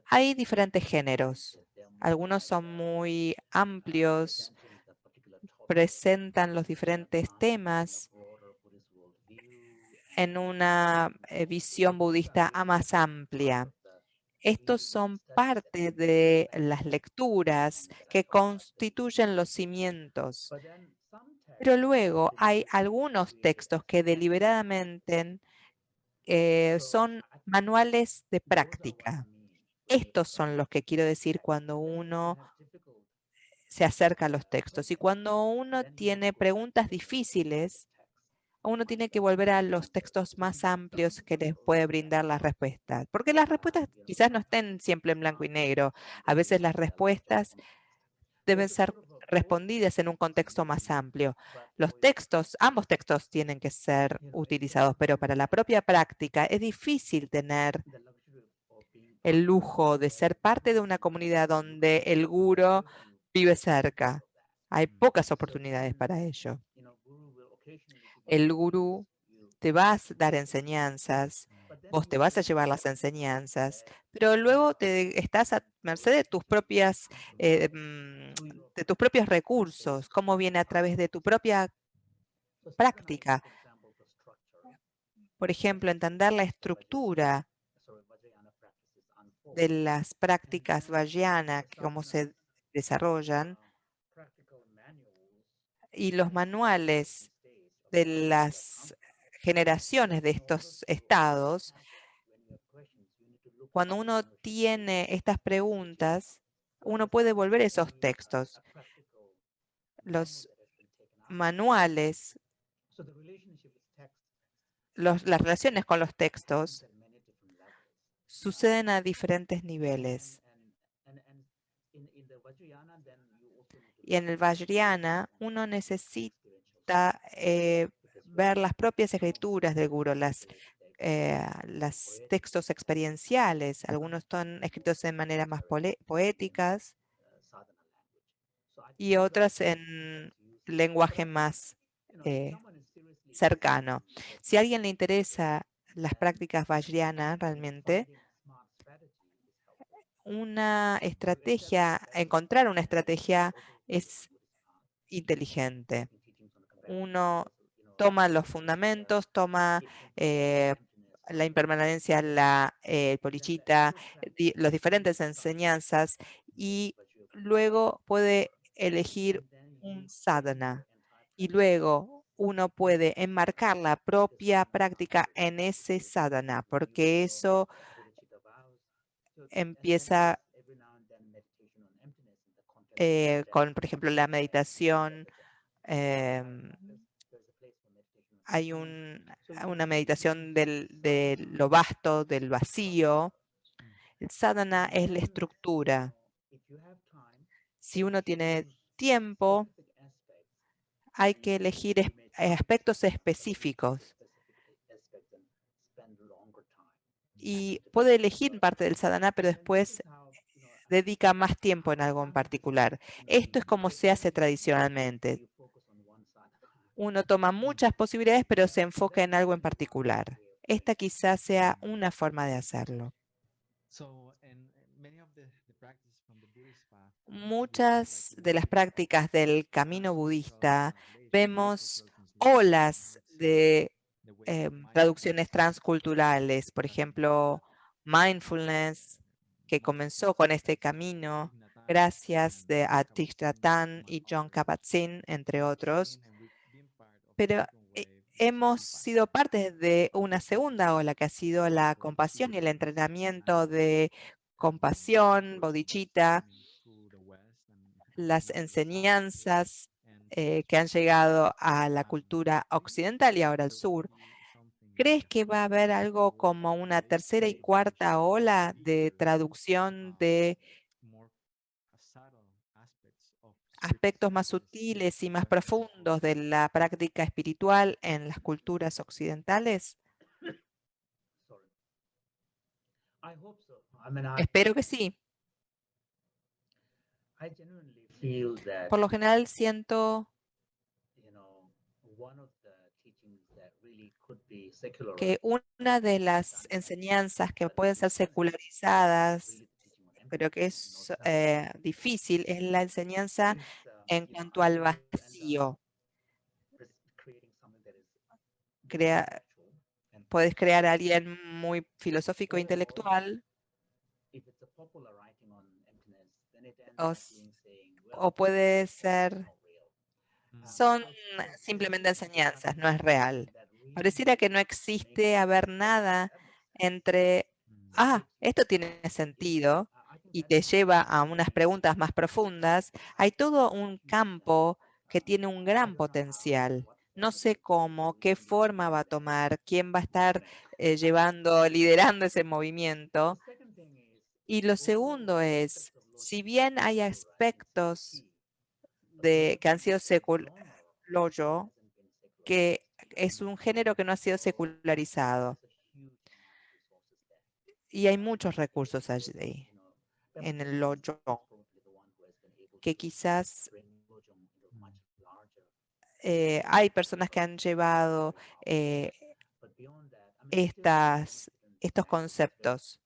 Hay diferentes géneros. Algunos son muy amplios, presentan los diferentes temas en una visión budista más amplia. Estos son parte de las lecturas que constituyen los cimientos. Pero luego hay algunos textos que deliberadamente son manuales de práctica. Estos son los que quiero decir cuando uno se acerca a los textos. Y cuando uno tiene preguntas difíciles, uno tiene que volver a los textos más amplios que les puede brindar las respuestas. Porque las respuestas quizás no estén siempre en blanco y negro. A veces las respuestas deben ser respondidas en un contexto más amplio. Ambos textos tienen que ser utilizados, pero para la propia práctica es difícil tener el lujo de ser parte de una comunidad donde el gurú vive cerca. Hay pocas oportunidades para ello. El gurú te va a dar enseñanzas, vos te vas a llevar las enseñanzas, pero luego estás a merced de de tus propios recursos, cómo viene a través de tu propia práctica. Por ejemplo, entender la estructura de las prácticas vajrayana, cómo se desarrollan, y los manuales de las generaciones de estos estados. Cuando uno tiene estas preguntas, uno puede volver a esos textos. Los manuales, las relaciones con los textos suceden a diferentes niveles. Y en el Vajrayana uno necesita ver las propias escrituras del gurú, los textos experienciales. Algunos están escritos de manera más poéticas y otras en lenguaje más eh, cercano. Si a alguien le interesa las prácticas vajrayana realmente, encontrar una estrategia es inteligente. Uno toma los fundamentos, toma la impermanencia, la bodhicitta, las diferentes enseñanzas, y luego puede elegir un sadhana. Y luego uno puede enmarcar la propia práctica en ese sadhana, porque eso empieza con, por ejemplo, la meditación. Hay una meditación de lo vasto, del vacío. El sadhana es la estructura. Si uno tiene tiempo, hay que elegir aspectos específicos. Y puede elegir parte del sadhana, pero después dedica más tiempo en algo en particular. Esto es como se hace tradicionalmente. Uno toma muchas posibilidades, pero se enfoca en algo en particular. Esta quizás sea una forma de hacerlo. Muchas de las prácticas del camino budista vemos olas de traducciones transculturales, por ejemplo, mindfulness, que comenzó con este camino gracias a Thich Nhat Hanh y Jon Kabat-Zinn, entre otros, pero hemos sido parte de una segunda ola que ha sido la compasión y el entrenamiento de compasión, bodhicitta, las enseñanzas que han llegado a la cultura occidental y ahora al sur. ¿Crees que va a haber algo como una tercera y cuarta ola de traducción de aspectos más sutiles y más profundos de la práctica espiritual en las culturas occidentales? Espero que sí. Por lo general siento que una de las enseñanzas que pueden ser secularizadas, pero que es difícil, es la enseñanza en cuanto al vacío. Puedes crear a alguien muy filosófico e intelectual, o puede ser, son simplemente enseñanzas, no es real. Pareciera que no existe haber nada entre, esto tiene sentido y te lleva a unas preguntas más profundas. Hay todo un campo que tiene un gran potencial. No sé cómo, qué forma va a tomar, quién va a estar liderando ese movimiento. Y lo segundo es, si bien hay aspectos que han sido que es un género que no ha sido secularizado. Y hay muchos recursos allí, en el Loyo, que quizás hay personas que han llevado estos conceptos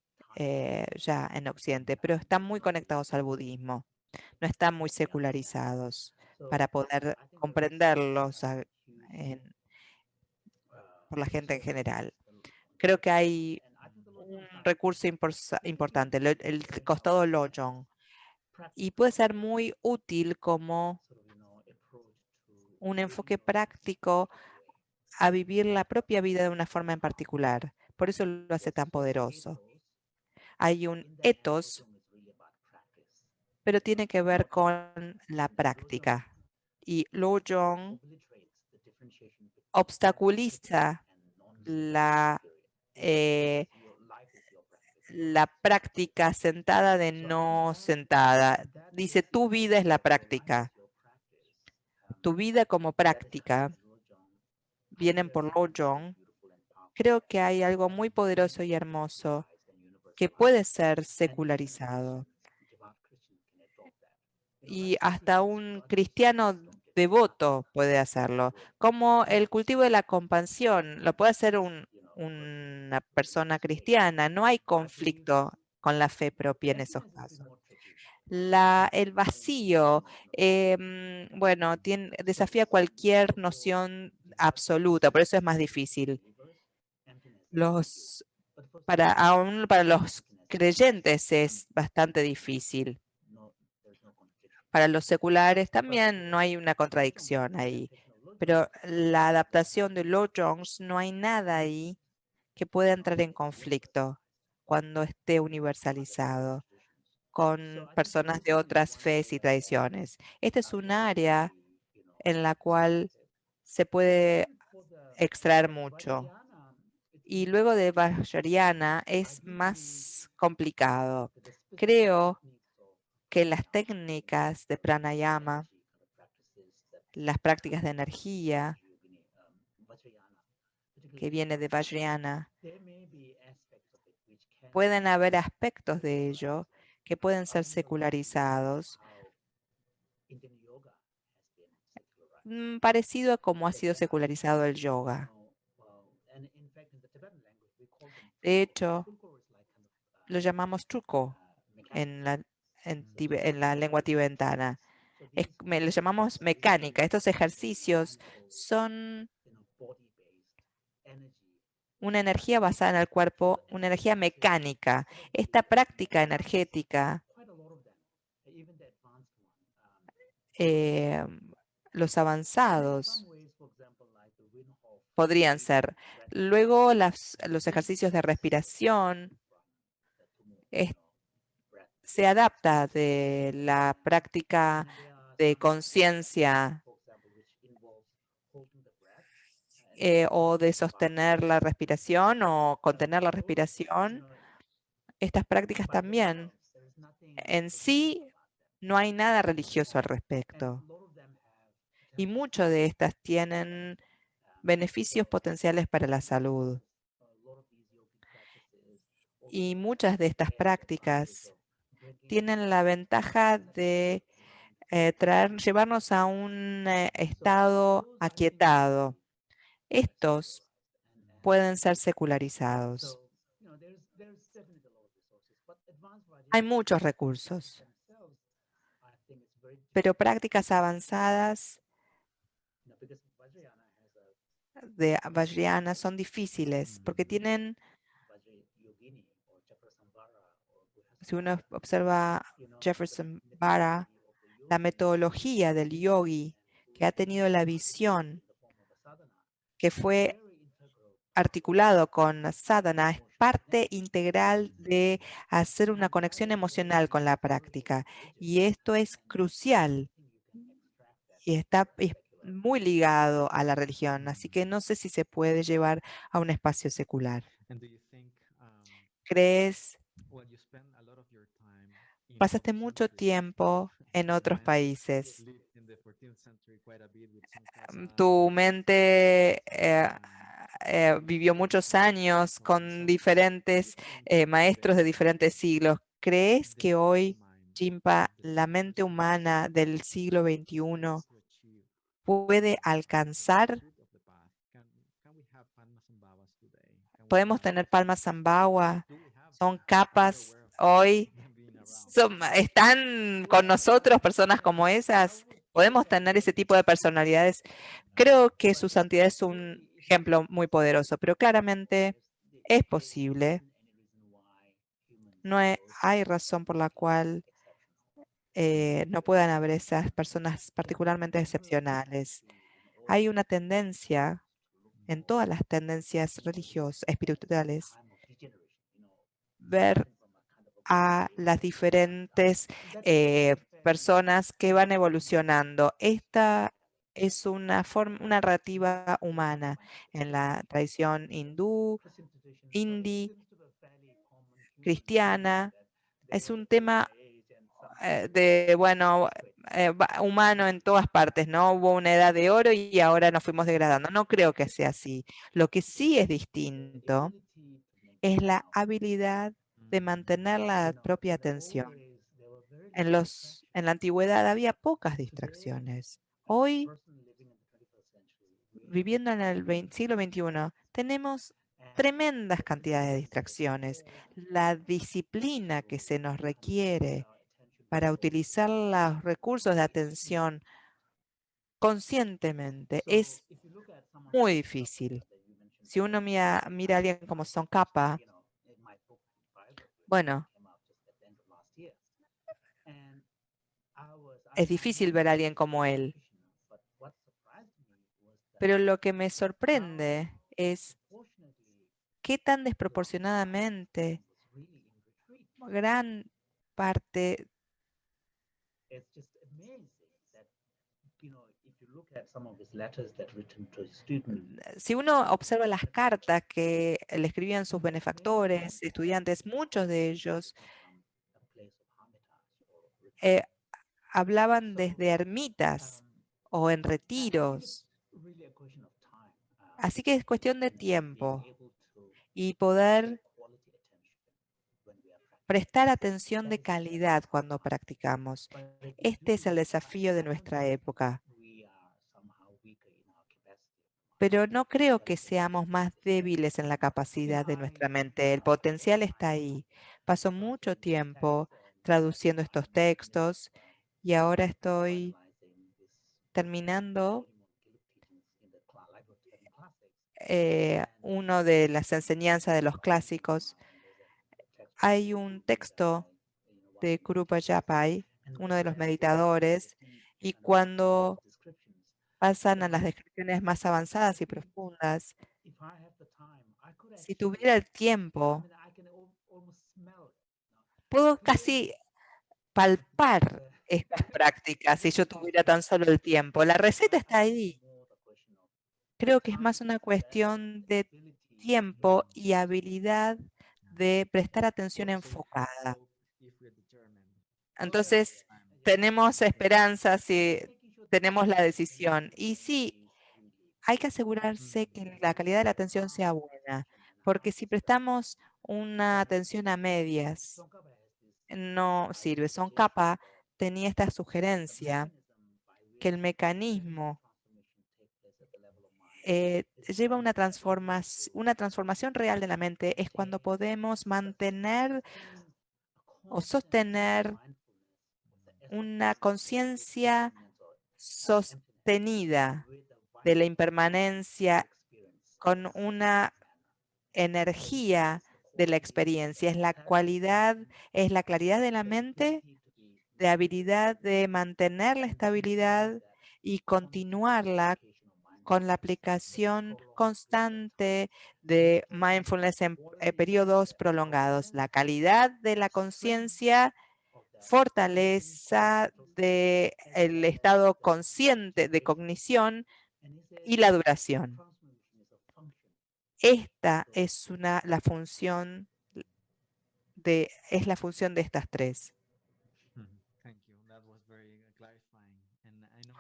ya en Occidente, pero están muy conectados al budismo, no están muy secularizados para poder comprenderlos por la gente en general. Creo que hay un recurso importante, el costado Lojong, y puede ser muy útil como un enfoque práctico a vivir la propia vida de una forma en particular. Por eso lo hace tan poderoso. Hay un ethos, pero tiene que ver con la práctica. Y Lojong obstaculiza la eh, la práctica sentada de no sentada. Dice, tu vida es la práctica. Tu vida como práctica vienen por Lojong. Creo que hay algo muy poderoso y hermoso que puede ser secularizado. Y hasta un cristiano devoto puede hacerlo. Como el cultivo de la compasión, lo puede hacer una persona cristiana. No hay conflicto con la fe propia en esos casos. El vacío, bueno, desafía cualquier noción absoluta, por eso es más difícil. Aún para los creyentes es bastante difícil. Para los seculares también no hay una contradicción ahí. Pero la adaptación de Lloyd Jones, no hay nada ahí que pueda entrar en conflicto cuando esté universalizado con personas de otras fes y tradiciones. Esta es un área en la cual se puede extraer mucho. Y luego de Vajrayana es más complicado. Creo que las técnicas de pranayama, las prácticas de energía que viene de Vajrayana, pueden haber aspectos de ello que pueden ser secularizados, parecido a cómo ha sido secularizado el yoga. De hecho, lo llamamos truco en la lengua tibetana. Lo llamamos mecánica. Estos ejercicios son una energía basada en el cuerpo, una energía mecánica. Esta práctica energética, eh, los avanzados podrían ser. Luego los ejercicios de respiración se adapta de la práctica de conciencia o de sostener la respiración o contener la respiración. Estas prácticas también en sí no hay nada religioso al respecto. Y muchas de estas tienen beneficios potenciales para la salud. Y muchas de estas prácticas tienen la ventaja de llevarnos a un estado aquietado. Estos pueden ser secularizados. Hay muchos recursos, pero prácticas avanzadas de Vajrayana son difíciles porque tienen, si uno observa Jefferson Bara, la metodología del yogi que ha tenido la visión que fue articulado con sadhana es parte integral de hacer una conexión emocional con la práctica. Y esto es crucial y es muy ligado a la religión. Así que no sé si se puede llevar a un espacio secular. ¿Crees? Pasaste mucho tiempo en otros países. Tu mente vivió muchos años con diferentes maestros de diferentes siglos. ¿Crees que hoy, Jimpa, la mente humana del siglo XXI puede alcanzar? Podemos tener palmas Sambhava, son capas hoy, están con nosotros personas como esas. Podemos tener ese tipo de personalidades. Creo que su santidad es un ejemplo muy poderoso, pero claramente es posible. No hay razón por la cual no puedan haber esas personas particularmente excepcionales. Hay una tendencia en todas las tendencias religiosas, espirituales, ver a las diferentes personas que van evolucionando. Esta es una narrativa humana en la tradición hindú, hindi, cristiana. Es un tema humano en todas partes, ¿no? Hubo una edad de oro y ahora nos fuimos degradando. No creo que sea así. Lo que sí es distinto es la habilidad de mantener la propia atención. En la antigüedad había pocas distracciones. Hoy, viviendo en el siglo XXI, tenemos tremendas cantidades de distracciones. La disciplina que se nos requiere para utilizar los recursos de atención conscientemente. Es muy difícil. Si uno mira a alguien como Tsongkhapa, bueno, es difícil ver a alguien como él. Pero lo que me sorprende es qué tan desproporcionadamente gran parte, si uno observa las cartas que le escribían sus benefactores, estudiantes, muchos de ellos eh, hablaban desde ermitas o en retiros. Así que es cuestión de tiempo y poder prestar atención de calidad cuando practicamos. Este es el desafío de nuestra época. Pero no creo que seamos más débiles en la capacidad de nuestra mente. El potencial está ahí. Paso mucho tiempo traduciendo estos textos y ahora estoy terminando uno de las enseñanzas de los clásicos. Hay un texto de Krupa Yapai, uno de los meditadores, y cuando pasan a las descripciones más avanzadas y profundas, si tuviera el tiempo, puedo casi palpar estas prácticas si yo tuviera tan solo el tiempo. La receta está ahí. Creo que es más una cuestión de tiempo y habilidad de prestar atención enfocada. Entonces, tenemos esperanza si tenemos la decisión. Y sí, hay que asegurarse que la calidad de la atención sea buena, porque si prestamos una atención a medias, no sirve. Tsongkhapa tenía esta sugerencia que el mecanismo lleva una transformación real de la mente es cuando podemos mantener o sostener una conciencia sostenida de la impermanencia con una energía de la experiencia. Es la claridad de la mente, de habilidad de mantener la estabilidad y continuarla con la aplicación constante de mindfulness en periodos prolongados. La calidad de la conciencia, fortaleza del estado consciente de cognición y la duración. Esta es la función de estas tres.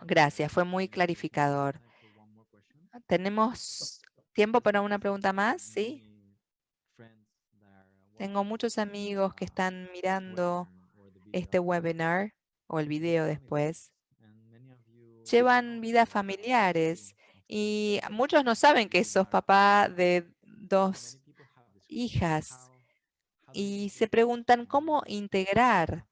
Gracias, fue muy clarificador. ¿Tenemos tiempo para una pregunta más? ¿Sí? Tengo muchos amigos que están mirando este webinar o el video después. Llevan vidas familiares y muchos no saben que sos papá de dos hijas y se preguntan cómo integrar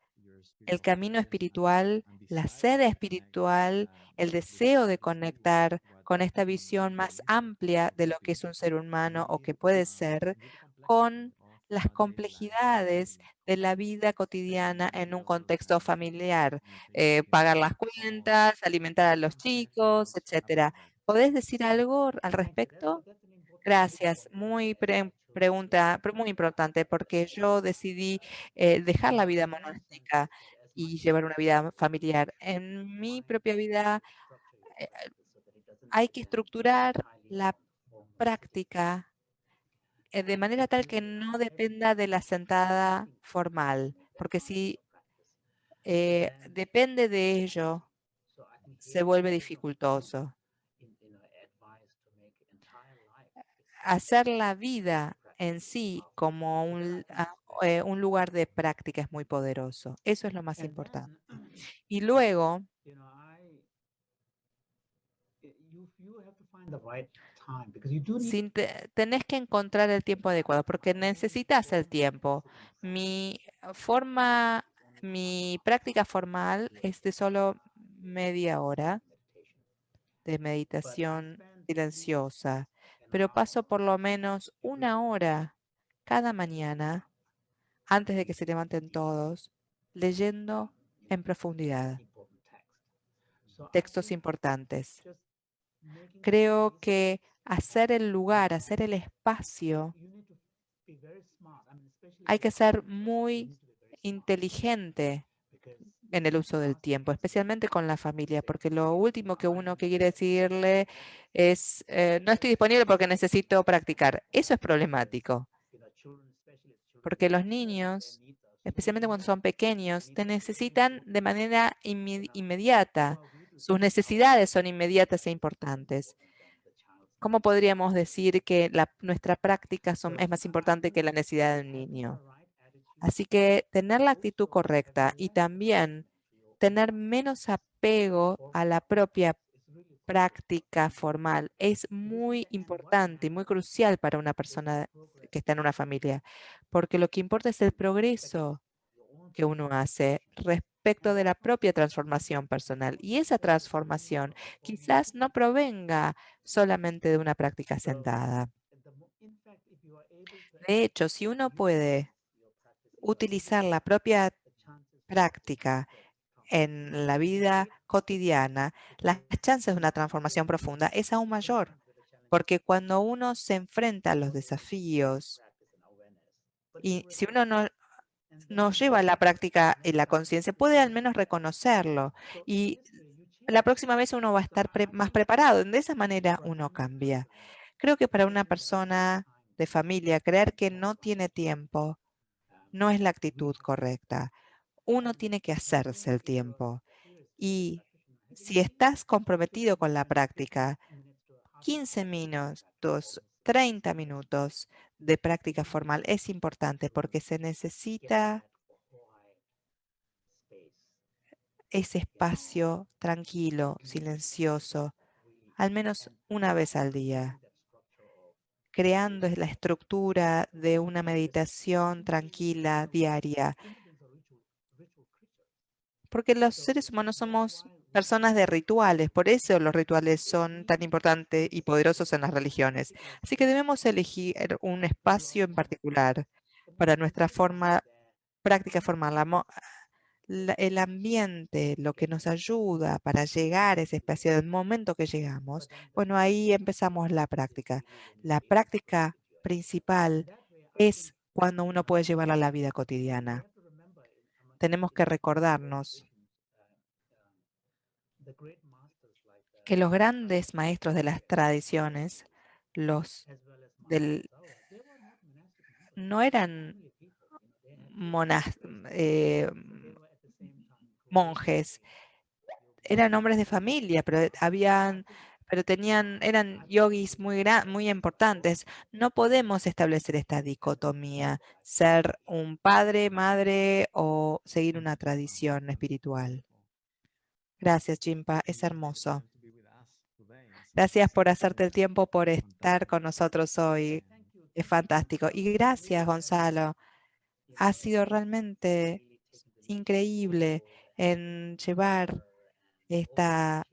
el camino espiritual, la sed espiritual, el deseo de conectar con esta visión más amplia de lo que es un ser humano o que puede ser, con las complejidades de la vida cotidiana en un contexto familiar, pagar las cuentas, alimentar a los chicos, etcétera. ¿Podés decir algo al respecto? Gracias. Muy importante, porque yo decidí dejar la vida monástica y llevar una vida familiar. En mi propia vida eh, hay que estructurar la práctica de manera tal que no dependa de la sentada formal, porque si depende de ello, se vuelve dificultoso. Hacer la vida en sí como un lugar de práctica es muy poderoso. Eso es lo más importante. Y luego, tenés que encontrar el tiempo adecuado, porque necesitas el tiempo. Mi mi práctica formal es de solo media hora. de meditación silenciosa, pero paso por lo menos 1 hora cada mañana antes de que se levanten todos, leyendo en profundidad textos importantes. Creo que hacer el lugar, hacer el espacio, hay que ser muy inteligente en el uso del tiempo, especialmente con la familia, porque lo último que uno quiere decirle es, no estoy disponible porque necesito practicar. Eso es problemático, porque los niños, especialmente cuando son pequeños, te necesitan de manera inmediata. Sus necesidades son inmediatas e importantes. ¿Cómo podríamos decir que nuestra práctica es más importante que la necesidad del niño? Así que tener la actitud correcta y también tener menos apego a la propia práctica formal es muy importante y muy crucial para una persona que está en una familia, porque lo que importa es el progreso que uno hace respecto de la propia transformación personal. Y esa transformación quizás no provenga solamente de una práctica sentada. De hecho, si uno puede utilizar la propia práctica en la vida cotidiana, las chances de una transformación profunda es aún mayor, porque cuando uno se enfrenta a los desafíos y si uno no lleva la práctica y la conciencia, puede al menos reconocerlo y la próxima vez uno va a estar más preparado. De esa manera uno cambia. Creo que para una persona de familia, creer que no tiene tiempo no es la actitud correcta. Uno tiene que hacerse el tiempo. Y si estás comprometido con la práctica, 15 minutos, 30 minutos de práctica formal es importante porque se necesita ese espacio tranquilo, silencioso, al menos una vez al día, creando la estructura de una meditación tranquila diaria. Porque los seres humanos somos personas de rituales, por eso los rituales son tan importantes y poderosos en las religiones. Así que debemos elegir un espacio en particular para nuestra práctica formal, el ambiente, lo que nos ayuda para llegar a ese espacio del momento que llegamos. Bueno, ahí empezamos la práctica. La práctica principal es cuando uno puede llevarla a la vida cotidiana. Tenemos que recordarnos que los grandes maestros de las tradiciones, los del, no eran monas- eh, monjes, eran hombres de familia, eran yogis muy importantes. No podemos establecer esta dicotomía, ser un padre, madre o seguir una tradición espiritual. Gracias, Jimpa, es hermoso. Gracias por hacerte el tiempo, por estar con nosotros hoy. Es fantástico. Y gracias, Gonzalo. Ha sido realmente increíble en llevar esta,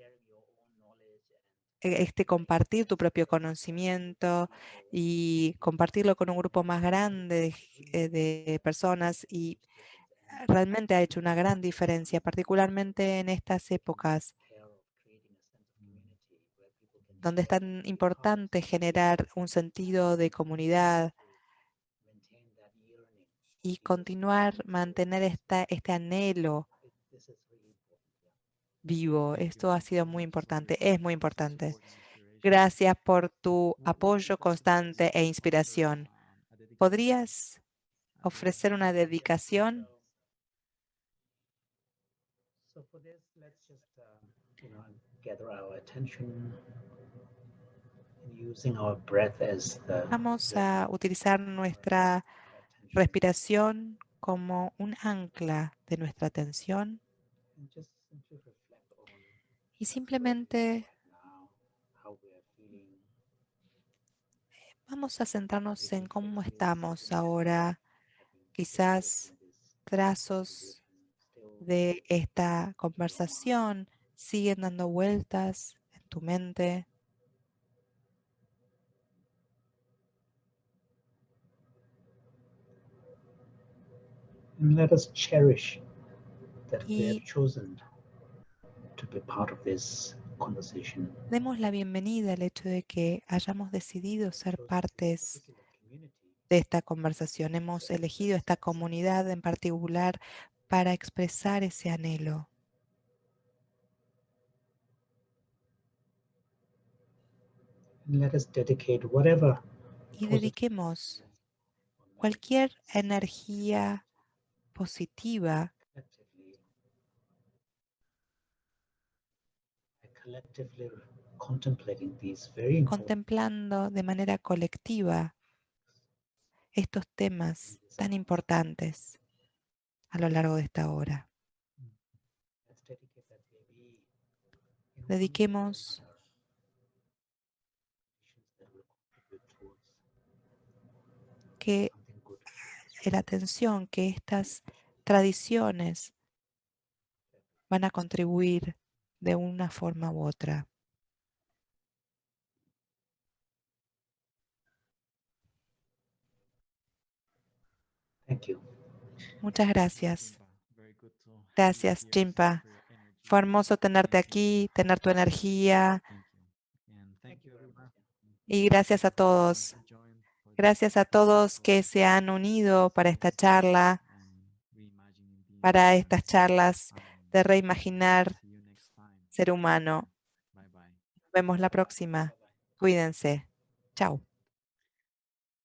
compartir tu propio conocimiento y compartirlo con un grupo más grande de personas y realmente ha hecho una gran diferencia, particularmente en estas épocas donde es tan importante generar un sentido de comunidad y mantener este anhelo vivo. Esto ha sido muy importante, es muy importante. Gracias por tu apoyo constante e inspiración. ¿Podrías ofrecer una dedicación? Vamos a utilizar nuestra respiración como un ancla de nuestra atención y simplemente vamos a centrarnos en cómo estamos ahora, quizás trazos de esta conversación siguen dando vueltas en tu mente. And let us cherish that we have Y chosen to be part of this conversation. demos la bienvenida al hecho de que hayamos decidido ser Chosen partes particular community de esta conversación. Hemos elegido esta comunidad en particular para expresar ese anhelo. and let us dedicate whatever Y positive dediquemos cualquier energía positiva collectively contemplating these very important contemplando de manera colectiva estos temas tan importantes a lo largo de esta hora. let's dedicate that maybe in one Dediquemos conditions that will contribute towards que something good. la atención que estas tradiciones van a contribuir de una forma u otra. Thank you. Muchas gracias. Very good to have you Gracias, here. Jimpa. For your energy. Fue hermoso tenerte Thank you. aquí, tener tu energía. Thank you. And thank you everyone. Y gracias a todos. Who joined for Gracias a todos que se han unido para esta charla, para estas charlas de reimaginar See you next time. ser humano. Bye bye. Nos vemos la próxima. Cuídense. Chao.